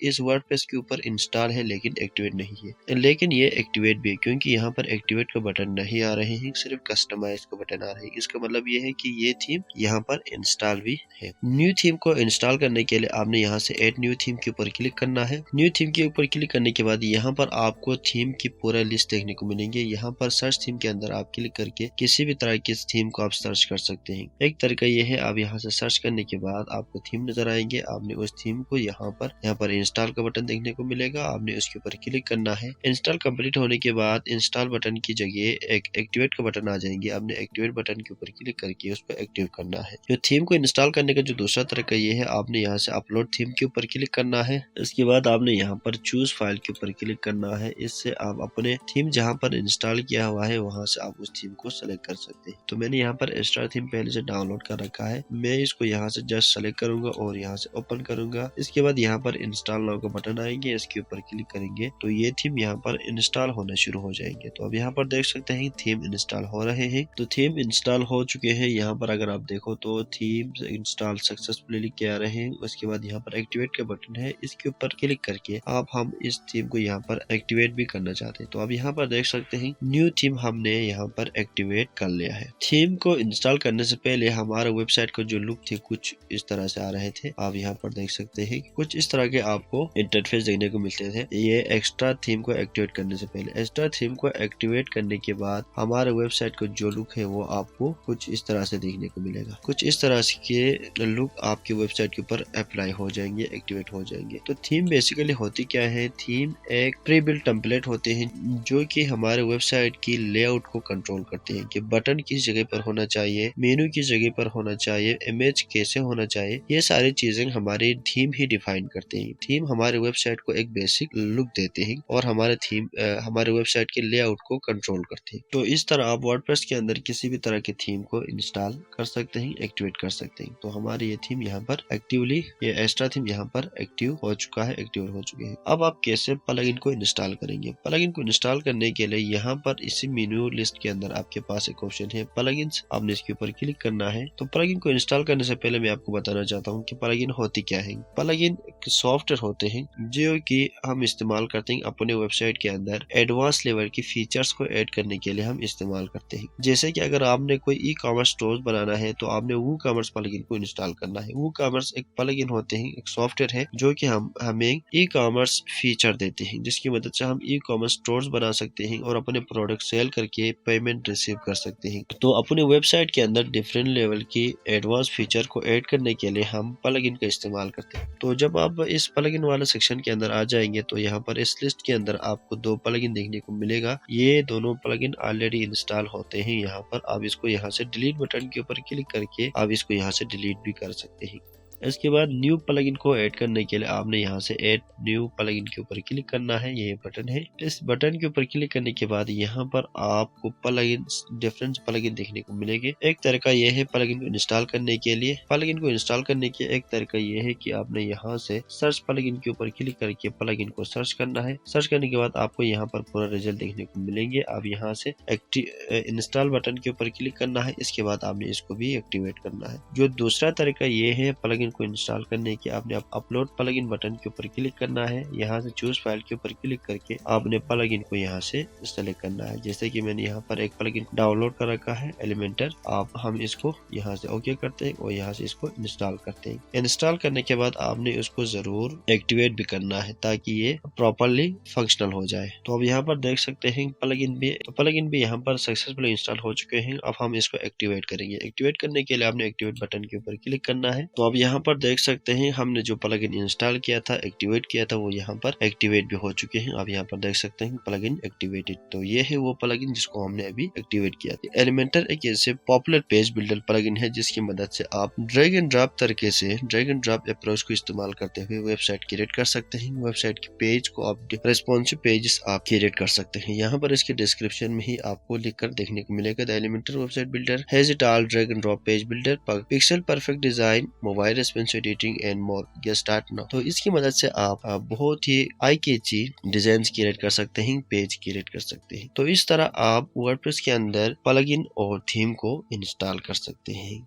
इस वर्डप्रेस के ऊपर इंस्टॉल है लेकिन एक्टिवेट नहीं है। लेकिन ये एक्टिवेट भी है क्योंकि यहाँ पर एक्टिवेट का बटन नहीं आ रहे हैं, सिर्फ कस्टमाइज का बटन आ रहे हैं। इसका मतलब ये है कि ये थीम यहाँ पर इंस्टॉल भी है। न्यू थीम को इंस्टॉल करने के लिए आपने यहाँ से ऐड न्यू थीम के ऊपर क्लिक करना है। न्यू थीम के ऊपर क्लिक करने के बाद यहाँ पर आपको थीम की पूरा लिस्ट देखने को मिलेंगे। यहाँ पर सर्च थीम के अंदर आप क्लिक करके किसी भी तरह की थीम को आप सर्च कर सकते हैं। एक तरीका ये है, आप यहाँ से सर्च करने के बाद आपको थीम नजर आएंगे, आपने उस थीम को यहाँ पर इंस्टॉल का बटन देखने को मिलेगा, आपने उसके ऊपर क्लिक करना है। इंस्टॉल कंप्लीट होने के बाद इंस्टॉल बटन की जगह एक एक्टिवेट का बटन आ जाएंगे, आपने एक्टिवेट बटन के ऊपर क्लिक करके उसको एक्टिव करना है। जो थीम को इंस्टॉल करने का जो दूसरा तरीका ये है, आपने यहाँ से अपलोड थीम के ऊपर क्लिक करना है। इसके बाद आपने यहाँ पर चूज फाइल के ऊपर क्लिक करना है। इससे आप अपने थीम जहाँ पर इंस्टॉल किया हुआ है वहां से आप उस थीम को सेलेक्ट कर सकते हैं। तो मैंने यहाँ पर एक्स्ट्रा थीम पहले से डाउनलोड कर रखा है, मैं इसको यहाँ से जस्ट सेलेक्ट करूंगा और यहाँ से ओपन करूंगा। इसके बाद यहाँ पर इंस्टॉल नाउ का बटन आएंगे, इसके ऊपर क्लिक करेंगे तो ये थीम यहाँ पर इंस्टॉल होना शुरू हो जाएंगे। तो अब यहाँ पर देख सकते हैं थीम इंस्टॉल हो रहे हैं। तो थीम इंस्टॉल हो चुके हैं। यहाँ पर अगर आप देखो तो थीम इंस्टॉल सक्सेसफुली किया रहे हैं। उसके बाद यहाँ पर एक्टिवेट का बटन है, इसके ऊपर क्लिक करके आप हम इस थीम को यहाँ पर एक्टिवेट भी करना चाहते हैं। तो अब यहाँ पर देख सकते हैं न्यू थीम हमने यहाँ पर एक्टिवेट कर लिया है। थीम को इंस्टॉल करने से पहले हमारे वेबसाइट का जो लुक थे कुछ इस तरह से आ रहे थे। आप यहाँ पर देख सकते हैं कुछ इस तरह के आपको इंटरफेस देखने को मिलते थे। ये एक्स्ट्रा थीम को एक्टिवेट करने से पहले। एक्स्ट्रा थीम को एक्टिवेट करने के बाद हमारे वेबसाइट का जो लुक है वो आपको कुछ इस तरह से देखने को मिलेगा। कुछ इस तरह के लुक आपकी वेबसाइट के ऊपर अप्लाई हो जाएंगे, एक्टिवेट हो जाएंगे। तो थीम बेसिकली होती क्या है, थीम एक प्री बिल्ट टेम्पलेट होते हैं जो कि हमारे वेबसाइट की लेआउट को कंट्रोल करते हैं कि बटन किस जगह पर होना चाहिए, मेनू किस जगह पर होना चाहिए, इमेज कैसे होना चाहिए, ये सारी चीजें हमारे थीम ही डिफाइन करते हैं। थीम हमारे वेबसाइट को एक बेसिक लुक देते हैं और हमारे वेबसाइट के लेआउट को कंट्रोल करते हैं। तो इस तरह आप वर्डप्रेस के अंदर किसी भी तरह की थीम को इंस्टॉल कर सकते हैं, एक्टिवेट कर सकते हैं। तो हमारी ये थीम यहाँ पर एक्टिवली, ये एक्स्ट्रा थीम यहाँ पर एक्टिव हो चुका है, एक्टिव हो चुके हैं। अब आप कैसे प्लगइन को इंस्टॉल करेंगे। प्लगइन को इंस्टॉल करने के लिए यहाँ पर इसी मेन्यू लिस्ट के अंदर आपके पास एक ऑप्शन है प्लगइन्स, आपने इसके ऊपर क्लिक करना है। तो प्लगइन को इंस्टॉल करने से पहले मैं आपको बताना चाहता हूँ कि प्लगइन होती क्या है। प्लगइन सॉफ्टवेयर होते हैं जो कि हम इस्तेमाल करते हैं अपने वेबसाइट के अंदर एडवांस लेवल की फीचर्स को ऐड करने के लिए हम इस्तेमाल करते हैं। जैसे कि अगर आपने कोई ई कॉमर्स स्टोर बनाना है तो आपने वो कॉमर्स प्लगइन को इंस्टॉल करना है। वो कॉमर्स एक प्लगइन होते हैं, एक सॉफ्टवेयर है जो कि हमें ई कॉमर्स फीचर देते हैं जिसकी मदद से हम ई कॉमर्स स्टोर्स बना सकते हैं और अपने प्रोडक्ट सेल करके पेमेंट रिसीव कर सकते हैं। तो अपने वेबसाइट के अंदर डिफरेंट लेवल की एडवांस फीचर को ऐड करने के लिए हम प्लगइन का इस्तेमाल करते हैं। तो जब आप इस प्लगइन वाले सेक्शन के अंदर आ जाएंगे तो यहाँ पर इस लिस्ट के अंदर आपको दो प्लगइन देखने को मिलेगा। ये दोनों प्लगइन ऑलरेडी इंस्टॉल होते हैं। यहाँ पर आप इसको यहाँ से डिलीट बटन के ऊपर क्लिक करके आप इसको यहाँ से डिलीट भी कर सकते हैं। इसके बाद न्यू प्लगइन को ऐड करने के लिए आपने यहाँ से ऐड न्यू प्लगइन के ऊपर क्लिक करना है, ये बटन है। इस बटन के ऊपर क्लिक करने के बाद यहाँ पर आपको प्लगइन, डिफरेंट प्लगइन देखने को मिलेंगे। एक तरीका ये है प्लगइन को इंस्टॉल करने के लिए। प्लगइन को इंस्टॉल करने के एक तरीका ये है कि आपने यहाँ से सर्च प्लगइन के ऊपर क्लिक करके प्लगइन को सर्च करना है। सर्च करने के बाद आपको यहाँ पर पूरा रिजल्ट देखने को मिलेंगे। आप यहाँ से इंस्टॉल बटन के ऊपर क्लिक करना है। इसके बाद आपने इसको भी एक्टिवेट करना है। जो दूसरा तरीका ये है प्लगइन को इंस्टॉल करने के, आपने अपलोड प्लगइन बटन के ऊपर क्लिक करना है। यहाँ से चूज फाइल के ऊपर क्लिक करके आपने प्लगइन को यहाँ से सेलेक्ट करना है। जैसे कि मैंने यहाँ पर एक प्लगइन डाउनलोड कर रखा है एलिमेंटर, हम इसको यहाँ से ओके करते हैं और यहाँ से इसको इंस्टॉल करते हैं। इंस्टॉल करने के बाद आपने उसको जरूर एक्टिवेट भी करना है ताकि ये प्रॉपरली फंक्शनल हो जाए। तो अब यहाँ पर देख सकते हैं प्लगइन भी यहाँ पर सक्सेसफुली इंस्टॉल हो चुके हैं। अब हम इसको एक्टिवेट करेंगे। एक्टिवेट करने के लिए आपने एक्टिवेट बटन के ऊपर क्लिक करना है। तो अब यहाँ पर देख सकते हैं हमने जो प्लगइन इंस्टॉल किया था, एक्टिवेट किया था, वो यहाँ पर एक्टिवेट भी हो चुके हैं। अब यहाँ पर देख सकते हैं प्लगइन एक्टिवेटेड। तो ये है वो प्लगइन जिसको हमने अभी एक्टिवेट किया था। एलिमेंटर एक ऐसे पॉपुलर पेज बिल्डर प्लगइन है जिसकी मदद से आप ड्रैग एंड ड्रॉप तरीके से, ड्रैग एंड ड्रॉप अप्रोच को इस्तेमाल करते हुए वेबसाइट क्रिएट कर सकते हैं। वेबसाइट के पेज को आप रेस्पॉन्सिव पेजेस आप क्रिएट कर सकते हैं। यहाँ पर इसके डिस्क्रिप्शन में ही आपको लिखकर देखने को मिलेगा, the Elementor website builder has it all drag and drop page builder, pixel perfect design, mobile expensive editing and more, get start now. तो इसकी मदद से आप बहुत ही आई कैची डिजाइन क्रिएट कर सकते हैं, पेज क्रिएट कर सकते हैं। तो इस तरह आप वर्डप्रेस के अंदर प्लगइन और थीम को इंस्टॉल कर सकते हैं।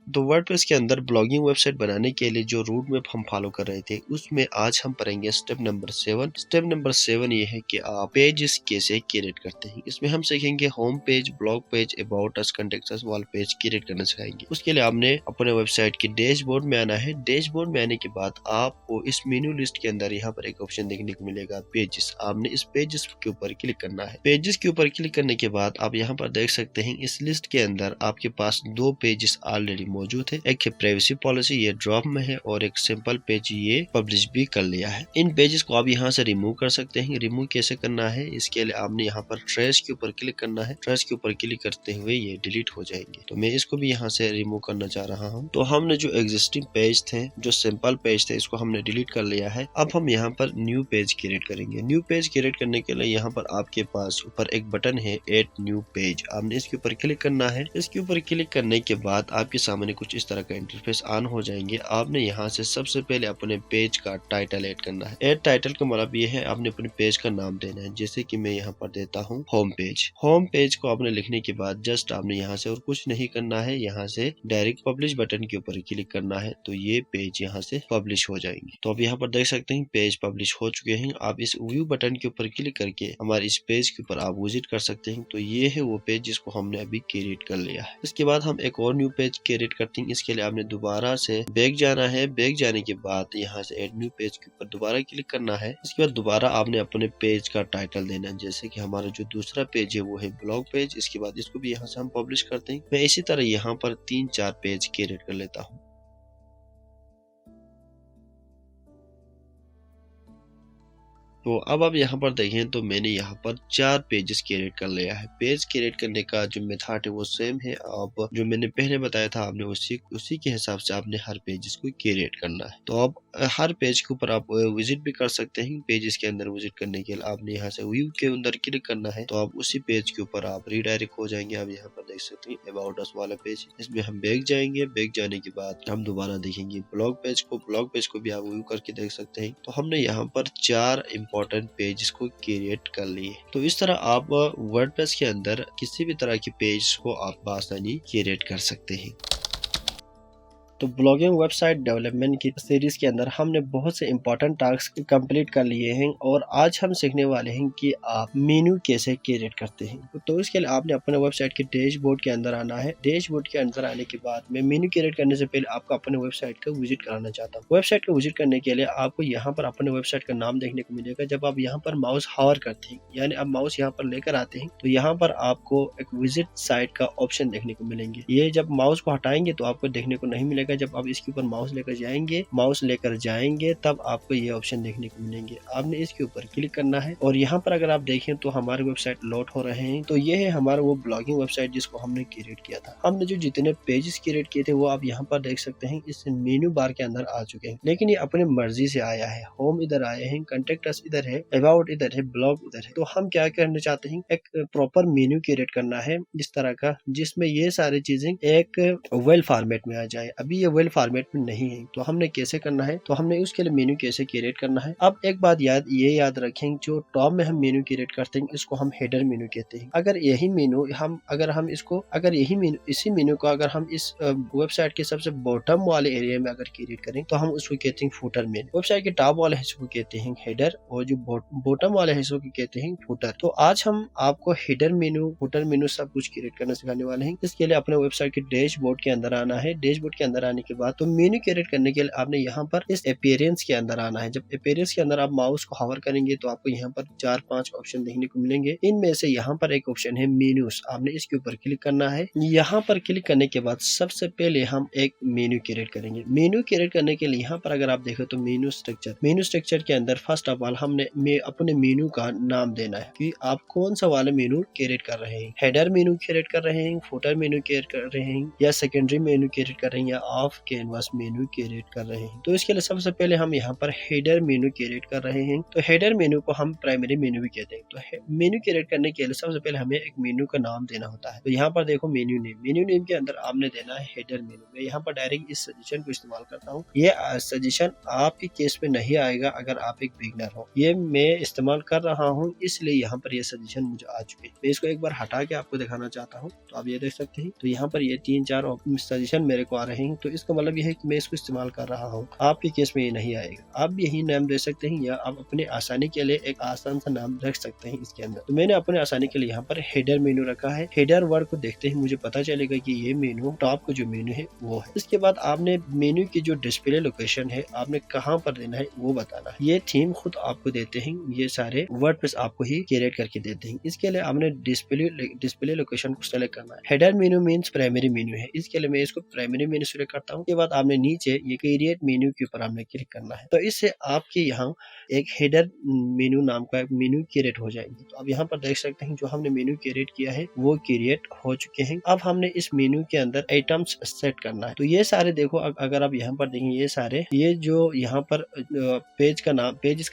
तो वर्डप्रेस के अंदर ब्लॉगिंग वेबसाइट बनाने के लिए जो रूट मैप हम फॉलो कर रहे थे, उसमें आज हम पढ़ेंगे स्टेप नंबर 7। स्टेप नंबर 7 ये है कि आप पेजेस कैसे क्रिएट करते हैं। इसमें हम सीखेंगे home page, blog page, about us, contact us, wall page create करना सिखाएंगे। उसके लिए आपने अपने वेबसाइट के डैशबोर्ड में आना है। डैशबोर्ड में आने के बाद आपको इस मेन्यू लिस्ट के अंदर यहाँ पर एक ऑप्शन देखने को मिलेगा, पेजेस। आपने इस पेजेस के ऊपर क्लिक करना है। पेजेस के ऊपर क्लिक करने के बाद आप यहाँ पर देख सकते हैं इस लिस्ट के अंदर आपके पास 2 पेजेस ऑलरेडी मौजूद है। एक है प्राइवेसी पॉलिसी, ये ड्रॉप में है, और एक सिंपल पेज ये पब्लिश भी कर लिया है। इन पेजेस को आप यहाँ से रिमूव कर सकते हैं। रिमूव कैसे करना है, इसके लिए आपने यहाँ पर ट्रैश के ऊपर क्लिक करना है। ट्रैश के ऊपर क्लिक करते हुए ये डिलीट हो जाएंगे। तो मैं इसको भी यहाँ से रिमूव करना चाह रहा हूँ। तो हमने जो एग्जिस्टिंग पेज थे, जो सिंपल पेज थे, इसको हमने डिलीट कर लिया है। अब हम यहाँ पर न्यू पेज क्रिएट करेंगे। न्यू पेज क्रिएट करने के लिए यहाँ पर आपके पास ऊपर एक बटन है, एड न्यू पेज। आपने इसके ऊपर क्लिक करना है। इसके ऊपर क्लिक करने के बाद आपके सामने कुछ इस तरह का इंटरफेस ऑन हो जाएंगे। आपने यहाँ से सबसे पहले अपने पेज का टाइटल ऐड करना है। ऐड टाइटल का मतलब ये है आपने अपने पेज का नाम देना है। जैसे कि मैं यहाँ पर देता हूँ होम पेज। होम पेज को आपने लिखने के बाद जस्ट आपने यहाँ से और कुछ नहीं करना है, यहाँ से डायरेक्ट पब्लिश बटन के ऊपर क्लिक करना है। तो ये पेज यहाँ से पब्लिश हो जाएंगे। तो अब यहाँ पर देख सकते हैं पेज पब्लिश हो चुके हैं। आप इस व्यू बटन के ऊपर क्लिक करके हमारे इस पेज के ऊपर आप विजिट कर सकते हैं। तो ये है वो पेज जिसको हमने अभी क्रिएट कर लिया है। इसके बाद हम एक और न्यू पेज क्रिएट करते हैं। इसके लिए आपने दोबारा से बैक जाना है। बैक जाने के बाद यहाँ से एड न्यू पेज के ऊपर दोबारा क्लिक करना है। इसके बाद दोबारा आपने अपने पेज का टाइटल देना है। जैसे कि हमारा जो दूसरा पेज है वो है ब्लॉग पेज। इसके बाद इसको भी यहाँ से हम पब्लिश करते हैं। मैं इसी तरह यहाँ पर 3-4 पेज क्रिएट कर लेता हूँ। तो अब आप यहाँ पर देखें तो मैंने यहाँ पर 4 पेजेस क्रिएट कर लिया है। पेज क्रिएट करने का जो मेथड है वो सेम है। आप जो मैंने पहले बताया था आपने उसी के हिसाब से आपने हर पेजेस को क्रिएट करना है। तो अब हर पेज के ऊपर आप विजिट भी कर सकते हैं। पेजेस के अंदर विजिट करने के लिए आपने यहाँ से व्यू के अंदर क्लिक करना है। तो आप उसी पेज के ऊपर आप रीडायरेक्ट हो जाएंगे। आप यहाँ पर देख सकते हैं अबाउट अस वाला पेज। इसमें हम बैक जाएंगे। बैक जाने के बाद हम दोबारा देखेंगे ब्लॉग पेज को। ब्लॉग पेज को भी आप व्यू करके देख सकते हैं। तो हमने यहाँ पर 4 इंपॉर्टेंट पेज को क्रिएट कर लिए। तो इस तरह आप वर्डप्रेस के अंदर किसी भी तरह के पेज को आप बआसानी क्रिएट कर सकते हैं। तो ब्लॉगिंग वेबसाइट डेवलपमेंट की सीरीज के अंदर हमने बहुत से इंपॉर्टेंट टास्क कंप्लीट कर लिए हैं और आज हम सीखने वाले हैं कि आप मेन्यू कैसे क्रिएट करते हैं। तो इसके लिए आपने अपने वेबसाइट के डैशबोर्ड के अंदर आना है। डैशबोर्ड के अंदर आने के बाद मैं मेन्यू क्रिएट करने से पहले आपको अपने वेबसाइट का विजिट कराना चाहता हूँ। वेबसाइट का विजिट करने के लिए आपको यहाँ पर अपने वेबसाइट का नाम देखने को मिलेगा। जब आप यहाँ पर माउस हावर करते हैं, यानी आप माउस यहाँ पर लेकर आते हैं, तो यहाँ पर आपको एक विजिट साइट का ऑप्शन देखने को मिलेंगे। ये जब माउस को हटाएंगे तो आपको देखने को नहीं मिलेगा। जब आप इसके ऊपर माउस लेकर जाएंगे तब आपको ये ऑप्शन देखने को मिलेंगे। आपने इसके ऊपर क्लिक करना है और यहाँ पर अगर आप देखें तो हमारे वेबसाइट लोड हो रहे हैं। तो ये है हमारा वो ब्लॉगिंग वेबसाइट जिसको हमने क्रिएट किया था। हमने जो जितने पेजेस क्रिएट किए थे वो आप यहाँ पर देख सकते हैं इस मेन्यू बार के अंदर आ चुके हैं। लेकिन ये अपने मर्जी से आया है। होम इधर आए हैं, कांटेक्ट अस इधर है, अबाउट इधर है, ब्लॉग इधर है। तो हम क्या करना चाहते हैं, एक प्रॉपर मेन्यू क्रिएट करना है इस तरह का जिसमें ये सारी चीजें एक वेल फॉर्मेट में आ जाए। अभी ये वेल फॉर्मेट में नहीं है। तो हमने कैसे करना है, तो हमने उसके लिए मेन्यू कैसे क्रिएट करना है। अब एक बात याद रखें, जो टॉप में हम मेन्यू क्रिएट करते हैं इसको हम हेडर मेन्यू कहते हैं। अगर यही मेन्यू इसी मेन्यू को अगर हम इस वेबसाइट के सबसे बॉटम वाले एरिया में अगर क्रिएट करें तो हम उसको कहते हैं फुटर मेन्यू। वेबसाइट के टॉप वाले हिस्से को कहते हैं हेडर और जो बॉटम वाले हिस्सों को कहते हैं फुटर। तो आज हम आपको हेडर मेन्यू, फुटर मेन्यू सब कुछ क्रिएट करना सिखाने वाले हैं। इसके लिए अपने वेबसाइट के डैशबोर्ड के अंदर आना है। डैशबोर्ड के अंदर आने के बाद तो मेन्यू क्रिएट करने के लिए आपने यहाँ पर इस अपीयरेंस के अंदर आना है। जब अपीयरेंस के अंदर आप माउस को हवर करेंगे तो आपको यहाँ पर 4-5 ऑप्शन देखने को मिलेंगे। इनमें से यहाँ पर एक ऑप्शन है मेन्यूज। आपने इसके ऊपर क्लिक करना है। यहाँ पर क्लिक करने के बाद सबसे पहले हम एक मेन्यू क्रिएट करेंगे। मेन्यू क्रिएट करने के लिए यहाँ पर अगर आप देखें तो मेन्यू स्ट्रक्चर के अंदर फर्स्ट ऑफ ऑल हमने अपने मेन्यू का नाम देना है कि आप कौन सा वाला मेन्यू क्रिएट कर रहे हैं। हेडर मेन्यू क्रिएट कर रहे हैं, फुटर मेन्यू क्रिएट कर रहे हैं, या सेकेंडरी मेन्यू क्रिएट कर रहे हैं, या ऑफ कैनवास मेन्यू क्रिएट कर रहे हैं। तो इसके लिए सबसे पहले हम यहाँ पर हेडर मेन्यू क्रिएट कर रहे हैं। तो हेडर मेन्यू को हम प्राइमरी मेन्यू भी कहते हैं। तो मेन्यू क्रिएट करने के लिए सबसे पहले हमें एक मेन्यू का नाम देना होता है। तो यहाँ पर देखो मेन्यू नेम के अंदर आपने देना है हेडर मेन्यू। मैं यहाँ पर डायरेक्ट इस सजेशन को इस्तेमाल करता हूँ। ये सजेशन आपके केस में नहीं आएगा अगर आप एक बिगनर हो। ये मैं इस्तेमाल कर रहा हूँ इसलिए यहाँ पर ये सजेशन मुझे आ चुके हैं। मैं इसको एक बार हटा के आपको दिखाना चाहता हूँ। तो आप ये देख सकते हैं। तो यहाँ पर ये 3-4 सजेशन मेरे को आ रहे हैं। तो इसका मतलब ये है कि मैं इसको इस्तेमाल कर रहा हूँ। आपके केस में ये नहीं आएगा। आप भी यही नाम दे सकते हैं या आप अपने आसानी के लिए एक आसान सा नाम रख सकते हैं इसके अंदर। तो मैंने अपने आसानी के लिए यहाँ पर हेडर मेन्यू रखा है। हेडर वर्ड को देखते ही मुझे पता चलेगा कि ये मेन्यू टॉप का जो मेन्यू है वो है। इसके बाद आपने मेन्यू की जो डिस्प्ले लोकेशन है आपने कहाँ पर देना है वो बताना है। ये थीम खुद आपको देते हैं। ये सारे वर्डप्रेस आपको ही क्रिएट करके देते हैं। इसके लिए आपने डिस्प्ले लोकेशन को सेलेक्ट करना है। Header menu means primary menu है। इसके लिए मैं इसको प्राइमरी मेन्यू सेलेक्ट करता हूँ। उसके बाद आपने नीचे ये क्रिएट मेन्यू के ऊपर आपने क्लिक करना है। तो इससे आपके यहाँ एक हेडर मेन्यू नाम का मेन्यू क्रिएट हो जाएंगे। तो अब यहाँ पर देख सकते हैं जो हमने मेन्यू क्रिएट किया है वो क्रिएट हो चुके हैं। अब हमने इस मेन्यू के अंदर आइटम्स सेट करना है। तो ये सारे देखो अगर आप यहाँ पर देखें ये सारे ये जो यहाँ पर पेज का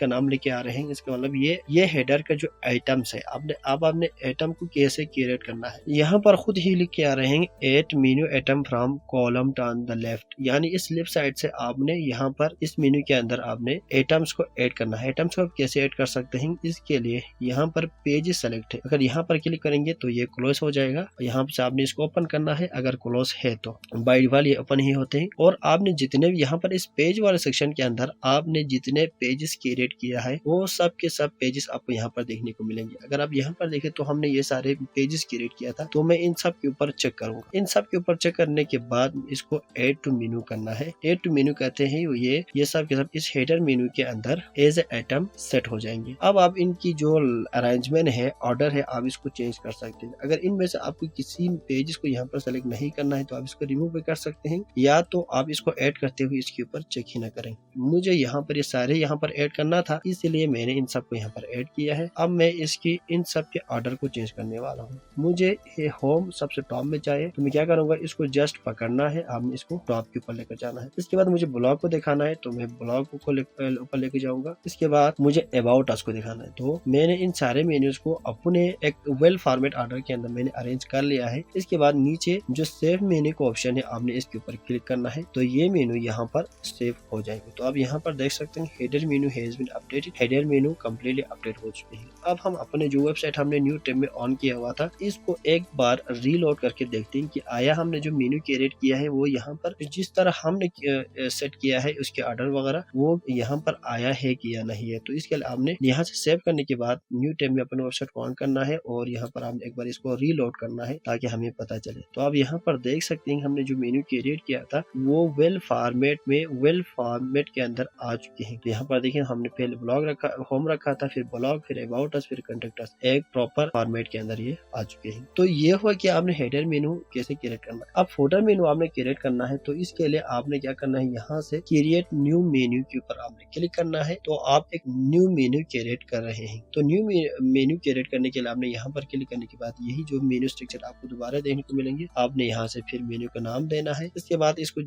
नाम लेके आ रहे हैं। इसका मतलब ये हेडर का जो आइटम्स है आपने आइटम को कैसे क्रिएट करना है यहाँ पर खुद ही लिख के आ रहे हैं। At menu item from column turn the left, यानी इस लेफ्ट साइड से आपने यहाँ पर इस मेन्यू के अंदर आपने आइटम्स को ऐड करना है। आइटम्स को आप कैसे ऐड कर सकते हैं इसके लिए यहाँ पर पेज सेलेक्ट है। अगर यहाँ पर क्लिक करेंगे तो ये क्लोज हो जाएगा। यहाँ से आपने इसको ओपन करना है। अगर क्लोज है तो बाय डिफॉल्ट ये ओपन ही होते हैं। और आपने जितने यहाँ पर इस पेज वाले सेक्शन के अंदर आपने जितने पेजेस क्रिएट किया है वो सब के सब पेजेस आपको यहाँ पर देखने को मिलेंगे। अगर आप यहाँ पर देखें तो हमने ये सारे पेजेस क्रिएट किया था। तो मैं इन सब के ऊपर चेक करूंगा। इन सब के ऊपर चेक करने के बाद इसको ऐड टू मेन्यू करना है। ऐड टू मेन्यू कहते हैं ये सब के सब इस हेडर मेन्यू के अंदर एज ए आइटम सेट हो जाएंगे। अब आप इनकी जो अरेंजमेंट है ऑर्डर है आप इसको चेंज कर सकते हैं। अगर इनमें से आपको किसी पेजेस को यहाँ पर सेलेक्ट नहीं करना है तो आप इसको रिमूव भी कर सकते हैं या तो आप इसको ऐड करते हुए इसके ऊपर चेक ही ना करें। मुझे यहाँ पर ये सारे यहाँ पर ऐड करना था इसलिए मैंने इन सब को यहाँ पर ऐड किया है। अब मैं इसकी इन सब के ऑर्डर को चेंज करने वाला हूँ। मुझे ये होम सबसे टॉप में चाहिए तो मैं क्या करूंगा इसको जस्ट पकड़ना है। आपने इसको टॉप के ऊपर लेकर जाना है। इसके बाद मुझे ब्लॉग को दिखाना है तो मैं ब्लॉग को ऊपर लेके जाऊंगा। इसके बाद मुझे अबाउट अस को दिखाना है। तो मैंने इन सारे मेन्यूज को अपने एक वेल फॉर्मेट ऑर्डर के अंदर मैंने अरेंज कर लिया है। इसके बाद नीचे जो सेव मेन्यू का ऑप्शन है आपने इसके ऊपर क्लिक करना है तो ये मेन्यू यहाँ पर सेव हो जाएंगे। तो आप यहाँ पर देख सकते हैं header menu has been updated. Header menu completely update हो चुके हैं। अब हम अपने जो वेबसाइट हमने न्यू टैब में ऑन किया हुआ था इसको एक बार रीलोड करके देखते हैं कि आया हमने जो मेन्यू क्रिएट किया है वो यहाँ पर जिस तरह हमने सेट किया है उसके ऑर्डर वगैरह वो यहाँ पर आया है कि या नहीं है। तो इसके लिए आपने यहाँ से सेव करने के बाद न्यू टैब में अपने वेबसाइट को ऑन करना है और यहाँ पर आपने एक बार इसको रीलोड करना है ताकि हमें पता चले। तो आप यहाँ पर देख सकते हैं हमने जो मेन्यू क्रिएट किया था वो वेल फॉर्मेट के अंदर आ चुके हैं। तो यहाँ पर देखिए हमने पहले ब्लॉग रखा, होम रखा था, फिर ब्लॉग, फिर अबाउट अस, फिर कॉन्टैक्ट अस, एक प्रॉपर फॉर्मेट के अंदर ये आ चुके हैं। तो ये हुआ कि आपने हेडर मेनू कैसे क्रिएट करना है। अब फुटर मेनू आपने क्रिएट करना है तो इसके लिए आपने क्या करना है यहाँ से क्रिएट न्यू मेन्यू के ऊपर आपने क्लिक करना है। तो आप एक न्यू मेन्यू क्रिएट कर रहे हैं। तो न्यू मेन्यू क्रिएट करने के लिए आपने यहाँ पर क्लिक करने के बाद यही जो मेन्यू स्ट्रक्चर आपको दोबारा देखने को मिलेंगे आपने यहाँ से फिर मेन्यू का नाम देना है। इसके बाद इसको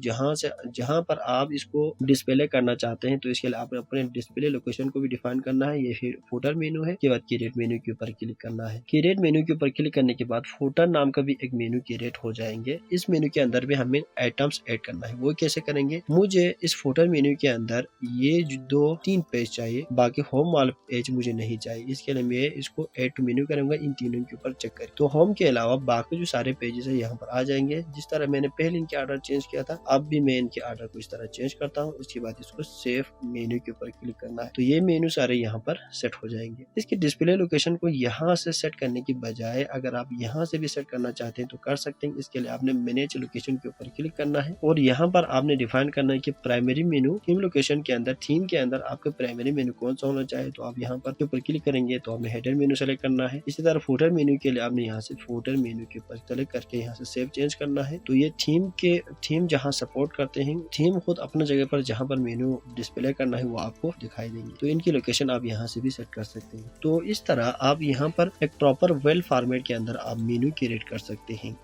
जहाँ पर आप इसको डिस्प्ले करना चाहते हैं तो इसके लिए आपने अपने डिस्प्ले लोकेशन को भी डिफाइन करना है। ये फिर फुटर मेन्यू है। इसके बाद क्रिएट मेन्यू के ऊपर क्लिक करना है। क्रिएट मेन्यू के ऊपर क्लिक करने के बाद फुटर नाम का भी एक मेन्यू क्रिएट हो जाएंगे। इस मेन्यू के अंदर भी हमें आइटम्स ऐड करना है। वो कैसे करेंगे, मुझे इस फुटर मेन्यू के अंदर ये 2-3 पेज चाहिए, बाकी होम वाला पेज मुझे नहीं चाहिए। इसके लिए मैं इसको ऐड टू मेन्यू करूंगा इन तीनों के ऊपर चेक करें। तो होम के अलावा बाकी जो सारे पेजेस है यहाँ पर आ जाएंगे। जिस तरह मैंने पहले इनके ऑर्डर चेंज किया था अब भी मैं इनके ऑर्डर को इस तरह चेंज करता हूँ। इसके बाद इसको सेव मेन्यू के ऊपर क्लिक करना है तो ये मेन्यू सारे यहाँ पर सेट हो जाएंगे। इसकी डिस्प्ले लोकेशन को यहाँ से सेट करने की बजाय अगर आप यहाँ से भी सेट करना चाहते हैं तो कर सकते हैं। इसके लिए आपने मैनेज लोकेशन के ऊपर क्लिक करना है और यहाँ पर आपने डिफाइन करना है कि प्राइमरी मेन्यू थीम लोकेशन के अंदर थीम के अंदर आपका प्राइमरी मेन्यू कौन सा होना चाहिए। तो आप यहाँ पर ऊपर क्लिक करेंगे तो आपने हेडर मेन्यू सेलेक्ट करना है। इसी तरह फुटर मेन्यू के लिए आपने यहाँ से फुटर मेन्यू के ऊपर सेलेक्ट करके यहाँ से सेव चेंज करना है। तो ये थीम जहाँ सपोर्ट करते हैं, थीम खुद अपने जगह पर जहाँ पर मेन्यू डिस्प्ले करना है वो आपको दिखाई देंगे। तो इनकी लोकेशन आप यहाँ से भी सेट कर सकते हैं। तो इस तरह आप यहाँ पर एक प्रॉपर वेल फॉर्मेट के अंदर आप मेन्यू क्रिएट कर सकते हैं।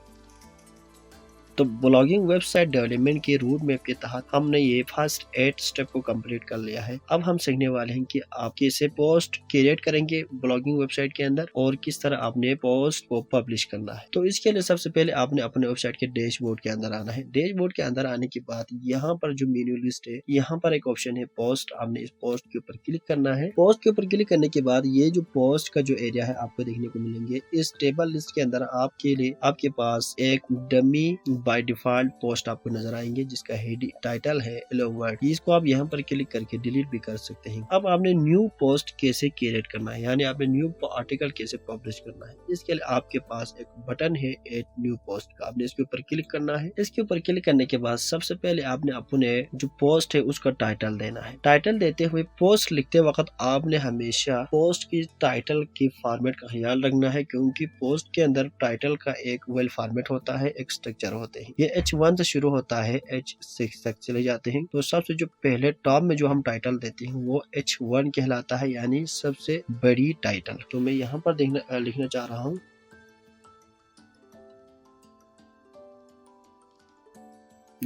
तो ब्लॉगिंग वेबसाइट डेवलपमेंट के रूट मैप के तहत हमने ये फर्स्ट 8 स्टेप को कंप्लीट कर लिया है। अब हम सीखने वाले हैं कि आप कैसे पोस्ट क्रिएट करेंगे ब्लॉगिंग वेबसाइट के अंदर और किस तरह आपने पोस्ट को पब्लिश करना है। तो इसके लिए सबसे पहले आपने अपने वेबसाइट के डैशबोर्ड के अंदर आना है। डैशबोर्ड के अंदर आने के बाद यहाँ पर जो मेन्यू लिस्ट है, यहाँ पर एक ऑप्शन है पोस्ट। आपने इस पोस्ट के ऊपर क्लिक करना है। पोस्ट के ऊपर क्लिक करने के बाद ये जो पोस्ट का जो एरिया है आपको देखने को मिलेंगे। इस टेबल लिस्ट के अंदर आपके लिए आपके पास एक डमी बाय डिफॉल्ट पोस्ट आपको नजर आएंगे जिसका हेड टाइटल है हेलो वर्ल्ड। इसको आप यहाँ पर क्लिक करके डिलीट भी कर सकते हैं। अब आपने न्यू पोस्ट कैसे क्रिएट करना है, यानी आपने न्यू आर्टिकल कैसे पब्लिश करना है, इसके लिए आपके पास एक बटन है एड न्यू पोस्ट का। आपने इसके ऊपर क्लिक करना है। इसके ऊपर क्लिक करने के बाद सबसे पहले आपने अपने जो पोस्ट है उसका टाइटल देना है। टाइटल देते हुए पोस्ट लिखते वक्त आपने हमेशा पोस्ट की टाइटल की फॉर्मेट का ख्याल रखना है, क्योंकि पोस्ट के अंदर टाइटल का एक वेल फॉर्मेट होता है, एक स्ट्रक्चर होते हैं। ये H1 से शुरू होता है, H6 तक चले जाते हैं। तो सबसे जो पहले टॉप में जो हम टाइटल देते हैं वो H1 कहलाता है, यानी सबसे बड़ी टाइटल। तो मैं यहाँ पर लिखना चाह रहा हूँ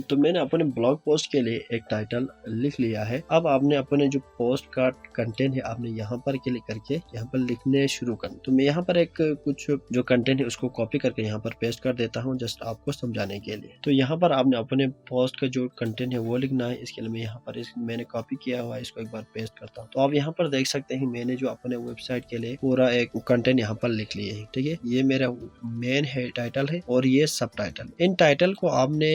तो मैंने अपने ब्लॉग पोस्ट के लिए एक टाइटल लिख लिया है। अब आपने अपने जो पोस्ट का कंटेंट है आपने यहाँ पर क्लिक करके यहाँ पर लिखने शुरू करना। तो मैं यहाँ पर एक कुछ जो कंटेंट है उसको कॉपी करके यहाँ पर पेस्ट कर देता हूँ, जस्ट आपको समझाने के लिए। तो यहाँ पर आपने अपने पोस्ट का जो कंटेंट है वो लिखना है। इसके लिए मैं यहाँ पर मैंने कॉपी किया हुआ है, इसको एक बार पेस्ट करता हूँ। तो आप यहाँ पर देख सकते हैं मैंने जो अपने वेबसाइट के लिए पूरा एक कंटेंट यहाँ पर लिख लिए है। ठीक है, ये मेरा मेन है टाइटल है और ये सब टाइटल। इन टाइटल को आपने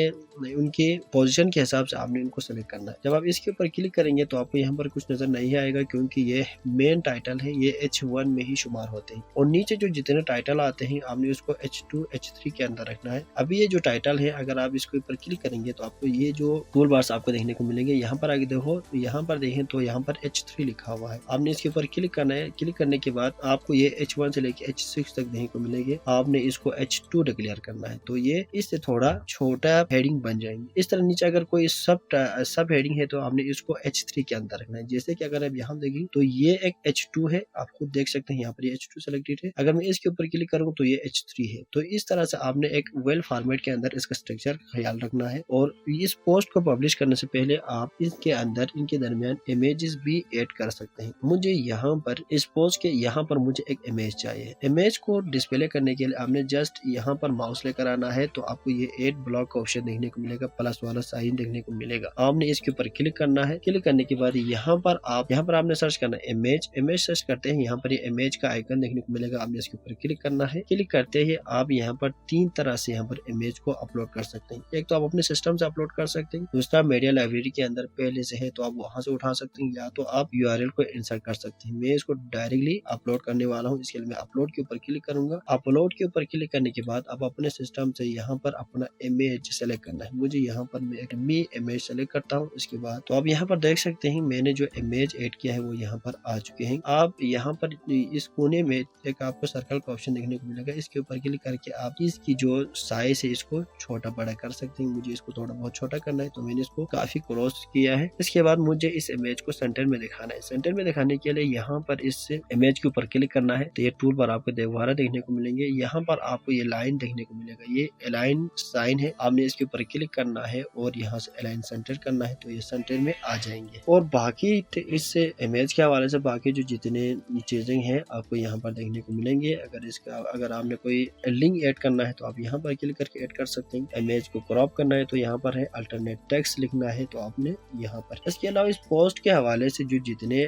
उनके पोजीशन के हिसाब से आपने इनको सेलेक्ट करना है। जब आप इसके ऊपर क्लिक करेंगे तो आपको यहाँ पर कुछ नजर नहीं आएगा, क्योंकि ये मेन टाइटल है, ये H1 में ही शुमार होते हैं। और नीचे जो जितने टाइटल आते हैं आपने उसको H2 H3 के अंदर रखना है। अभी ये जो टाइटल है अगर आप इसके ऊपर क्लिक करेंगे तो आपको ये जो टूल बार्स आपको देखने को मिलेंगे। यहाँ पर आगे देखो, यहाँ पर देखें तो यहाँ पर H3 लिखा हुआ है। आपने इसके ऊपर क्लिक करना है। क्लिक करने के बाद आपको ये H1 से लेके H6 तक देखने को मिलेंगे। आपने इसको H2 डिक्लेयर करना है, तो ये इससे थोड़ा छोटा हेडिंग बन जाएंगे। इस तरह नीचे अगर कोई सब हेडिंग है तो आपने इसको H3 के अंदर रखना है। जैसे कि अगर आप यहाँ देखें तो ये एक H2 है, आपको देख सकते हैं यहाँ पर ये H2 सेलेक्टेड है। अगर मैं इसके ऊपर क्लिक करूँ तो ये H3 है। तो इस तरह से आपने एक वेल फॉर्मेट के अंदर इसका स्ट्रक्चर का ख्याल रखना है। और इस पोस्ट को पब्लिश करने से पहले आप इसके अंदर इनके दरमियान इमेजेस भी ऐड कर सकते हैं। मुझे यहाँ पर इस पोस्ट के यहाँ पर मुझे एक इमेज चाहिए। इमेज को डिस्प्ले करने के लिए आपने जस्ट यहाँ पर माउस लेकर आना है, तो आपको ये एड ब्लॉक का ऑप्शन देखने को मिलेगा, प्लस वाला साइन देखने को मिलेगा। आपने इसके ऊपर क्लिक करना है। क्लिक करने के बाद यहाँ पर आपने सर्च करना है इमेज सर्च करते हैं। यहाँ पर ये इमेज का आइकन देखने को मिलेगा, आपने इसके ऊपर क्लिक करना है। क्लिक करते ही आप यहाँ पर 3 तरह से यहाँ पर इमेज को अपलोड कर सकते हैं। एक तो आप अपने सिस्टम से अपलोड कर सकते हैं, दूसरा मीडिया लाइब्रेरी के अंदर पहले से है तो आप वहां से उठा सकते हैं, या तो आप URL को इंसर्ट कर सकते हैं। मैं इसको डायरेक्टली अपलोड करने वाला हूँ। इसके लिए मैं अपलोड के ऊपर क्लिक करूंगा। अपलोड के ऊपर क्लिक करने के बाद आप अपने सिस्टम से यहाँ पर अपना इमेज सेलेक्ट करना है। मुझे यहाँ पर मैं एक इमेज सेलेक्ट करता हूँ। इसके बाद तो आप यहाँ पर देख सकते हैं मैंने जो इमेज ऐड किया है वो यहाँ पर आ चुके हैं। आप यहाँ पर इस कोने में एक आपको सर्कल का ऑप्शन देखने को मिलेगा, इसके ऊपर क्लिक करके आप इसकी जो साइज है इसको छोटा बड़ा कर सकते हैं। मुझे इसको थोड़ा बहुत छोटा करना है तो मैंने इसको काफी क्लोज किया है। इसके बाद मुझे इस इमेज को सेंटर में दिखाना है। सेंटर में दिखाने के लिए यहाँ पर इस इमेज के ऊपर क्लिक करना है, तो ये टूल पर आपको दोबारा देखने को मिलेंगे। यहाँ पर आपको ये लाइन देखने को मिलेगा, ये अलाइन साइन है। आपने इसके ऊपर क्लिक करना है और यहाँ से अलाइन सेंटर करना है, तो ये सेंटर में आ जाएंगे। और बाकी इस इमेज के हवाले से बाकी जो जितने चीजें हैं आपको यहाँ पर देखने को मिलेंगे। अगर आपने कोई लिंक ऐड करना है तो आप यहाँ पर क्लिक करके ऐड कर सकते हैं। इमेज को क्रॉप करना है तो यहाँ पर है, अल्टरनेट टेक्स्ट लिखना है तो आपने यहाँ पर। इसके अलावा इस पोस्ट के हवाले से जो जितने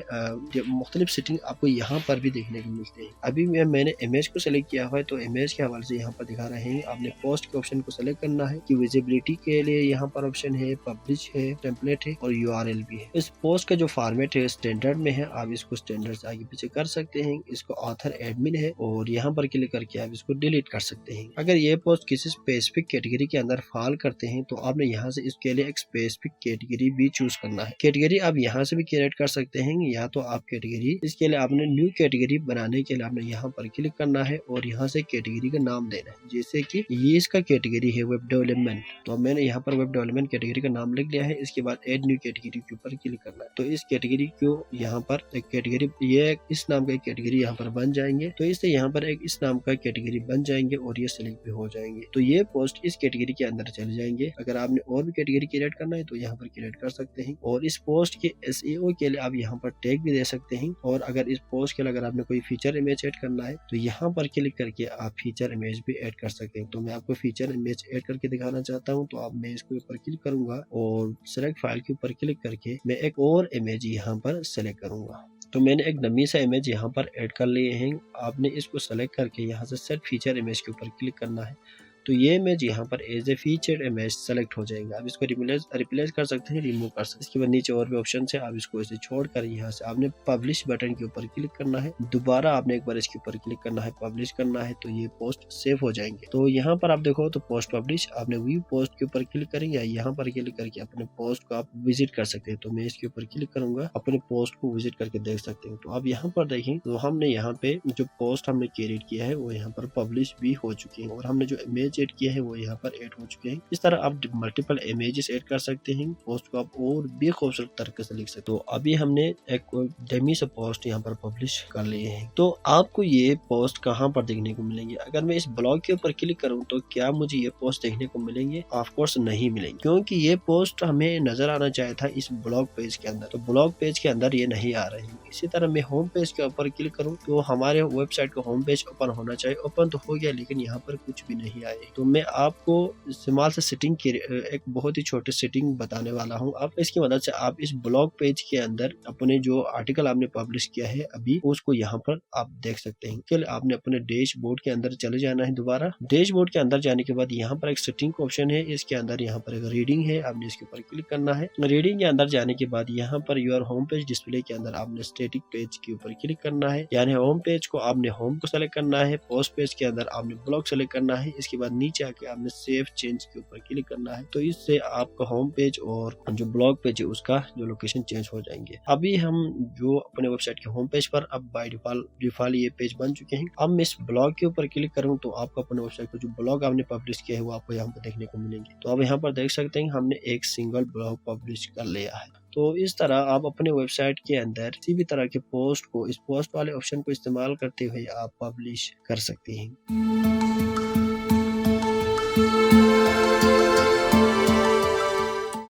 मुख्तलिफ सेटिंग आपको यहाँ पर भी देखने को मिलते हैं। अभी मैंने इमेज को सेलेक्ट किया हुआ है, तो इमेज के हवाले से यहाँ पर दिखा रहे हैं। आपने पोस्ट के ऑप्शन को सेलेक्ट करना है कि विजिबिलिटी के लिए यहाँ पर ऑप्शन है, पब्लिश है, टेम्पलेट है और URL भी है। इस पोस्ट का जो फॉर्मेट है स्टैंडर्ड में है, आप इसको स्टैंडर्ड से आगे पीछे कर सकते हैं। इसको ऑथर एडमिन है और यहाँ पर क्लिक करके आप इसको डिलीट कर सकते हैं। अगर ये पोस्ट किसी स्पेसिफिक कैटेगरी के अंदर फॉल करते हैं तो आपने यहाँ से इसके लिए एक स्पेसिफिक कैटेगरी भी चूज करना है। कैटेगरी आप यहाँ से भी क्रिएट कर सकते हैं, या तो आप कैटेगरी इसके लिए आपने न्यू कैटेगरी बनाने के लिए आपने यहाँ पर क्लिक करना है और यहाँ से कैटेगरी का नाम देना है। जैसे कि ये इसका कैटेगरी है वेब डेवलपमेंट, तो मैंने यहाँ यहाँ पर वेब डेवलपमेंट कैटेगरी का नाम लिख लिया है। इसके बाद ऐड न्यू कैटेगरी के ऊपर क्लिक करना है। तो इस कैटेगरी को यहाँ पर एक कैटेगरी, ये इस नाम का एक कैटेगरी यहाँ पर बन जाएंगे। तो इससे यहाँ पर एक इस नाम का कैटेगरी बन जाएंगे और ये सेलेक्ट भी हो जाएंगे। तो ये पोस्ट इस कैटेगरी के अंदर चले जाएंगे। अगर आपने और भी कैटेगरी क्रिएट करना है तो यहाँ पर क्रिएट कर सकते हैं। और इस पोस्ट के SEO के लिए आप यहाँ पर टैग भी दे सकते हैं। और अगर इस पोस्ट के लिए अगर आपने कोई फीचर इमेज ऐड करना है तो यहाँ पर क्लिक करके आप फीचर इमेज भी ऐड कर सकते हैं। तो मैं आपको फीचर इमेज ऐड करके दिखाना चाहता हूँ। तो अब मैं इसके ऊपर क्लिक करूंगा और सेलेक्ट फाइल के ऊपर क्लिक करके मैं एक और इमेज यहाँ पर सेलेक्ट करूंगा। तो मैंने एक डमी सा इमेज यहाँ पर ऐड कर लिए हैं। आपने इसको सेलेक्ट करके यहाँ से सेट फीचर इमेज के ऊपर क्लिक करना है। तो ये इमेज यहाँ पर as a featured image select हो जाएगा। आप इसको रिप्लेस कर सकते हैं, रिमूव कर सकते हैं। इसके बाद नीचे और भी ऑप्शन है, आप इसको ऐसे छोड़कर यहाँ से आपने पब्लिश बटन के ऊपर क्लिक करना है। दोबारा आपने एक बार इसके ऊपर क्लिक करना है, पब्लिश करना है, तो ये पोस्ट सेव हो जाएंगे। तो यहाँ पर आप देखो तो पोस्ट पब्लिश, आपने व्यू पोस्ट के ऊपर क्लिक करेंगे या यहाँ पर क्लिक करके अपने पोस्ट को आप विजिट कर सकते हैं। तो मैं इसके ऊपर क्लिक करूंगा, अपने पोस्ट को विजिट करके देख सकते हैं। तो आप यहाँ पर देखें तो हमने यहाँ पे जो पोस्ट हमने क्रिएट किया है वो यहाँ पर पब्लिश भी हो चुकी है और हमने जो इमेज ऐड किया है वो यहाँ पर ऐड हो चुके हैं। इस तरह आप मल्टीपल इमेजेस ऐड कर सकते हैं। पोस्ट को आप और भी खूबसूरत तरीके से लिख सकते हो। तो अभी हमने एक डेमी से पोस्ट यहाँ पर पब्लिश कर लिए हैं। तो आपको ये पोस्ट कहाँ पर देखने को मिलेंगे? अगर मैं इस ब्लॉग के ऊपर क्लिक करूँ तो क्या मुझे ये पोस्ट देखने को मिलेंगे? ऑफ कोर्स नहीं मिलेंगे, क्योंकि ये पोस्ट हमें नजर आना चाहिए था इस ब्लॉग पेज के अंदर। तो ब्लॉग पेज के अंदर ये नहीं आ रहे हैं। इसी तरह मैं होम पेज के ऊपर क्लिक करूँ तो हमारे वेबसाइट का होम पेज ओपन होना चाहिए। ओपन तो हो गया लेकिन यहाँ पर कुछ भी नहीं आए। तो मैं आपको इस्तेमाल से सेटिंग की एक बहुत ही छोटी सेटिंग बताने वाला हूँ। आप इसकी मदद से आप इस ब्लॉग पेज के अंदर अपने जो आर्टिकल आपने पब्लिश किया है अभी उसको यहाँ पर आप देख सकते हैं। चलिए आपने अपने डैशबोर्ड के अंदर चले जाना है। दोबारा डैशबोर्ड के अंदर जाने के बाद यहाँ पर एक सेटिंग का ऑप्शन है। इसके अंदर यहाँ पर एक रीडिंग है, आपने इसके ऊपर क्लिक करना है। रीडिंग के अंदर जाने के बाद यहाँ per your home page display के अंदर आपने स्टैटिक पेज के ऊपर क्लिक करना है। यानी होम पेज को आपने होम को सेलेक्ट करना है। पोस्ट पेज के अंदर आपने ब्लॉग सेलेक्ट करना है। इसके बाद नीचे आके आपने सेव चेंज के ऊपर क्लिक करना है। तो इससे आपका होम पेज और जो ब्लॉग पेज है उसका जो लोकेशन चेंज हो जाएंगे। अभी हम जो अपने वेबसाइट के होम पेज पर अब बाय डिफॉल्ट ये पेज बन चुके हैं। अब मैं इस ब्लॉग के ऊपर क्लिक करूं तो आपको अपने वेबसाइट पर जो ब्लॉग आपने पब्लिश किया है वो आपको यहाँ पर देखने को मिलेंगे। तो अब यहाँ पर देख सकते हैं हमने एक सिंगल ब्लॉग पब्लिश कर लिया है। तो इस तरह आप अपने वेबसाइट के अंदर किसी भी तरह के पोस्ट को इस पोस्ट वाले ऑप्शन को इस्तेमाल करते हुए आप पब्लिश कर सकते हैं।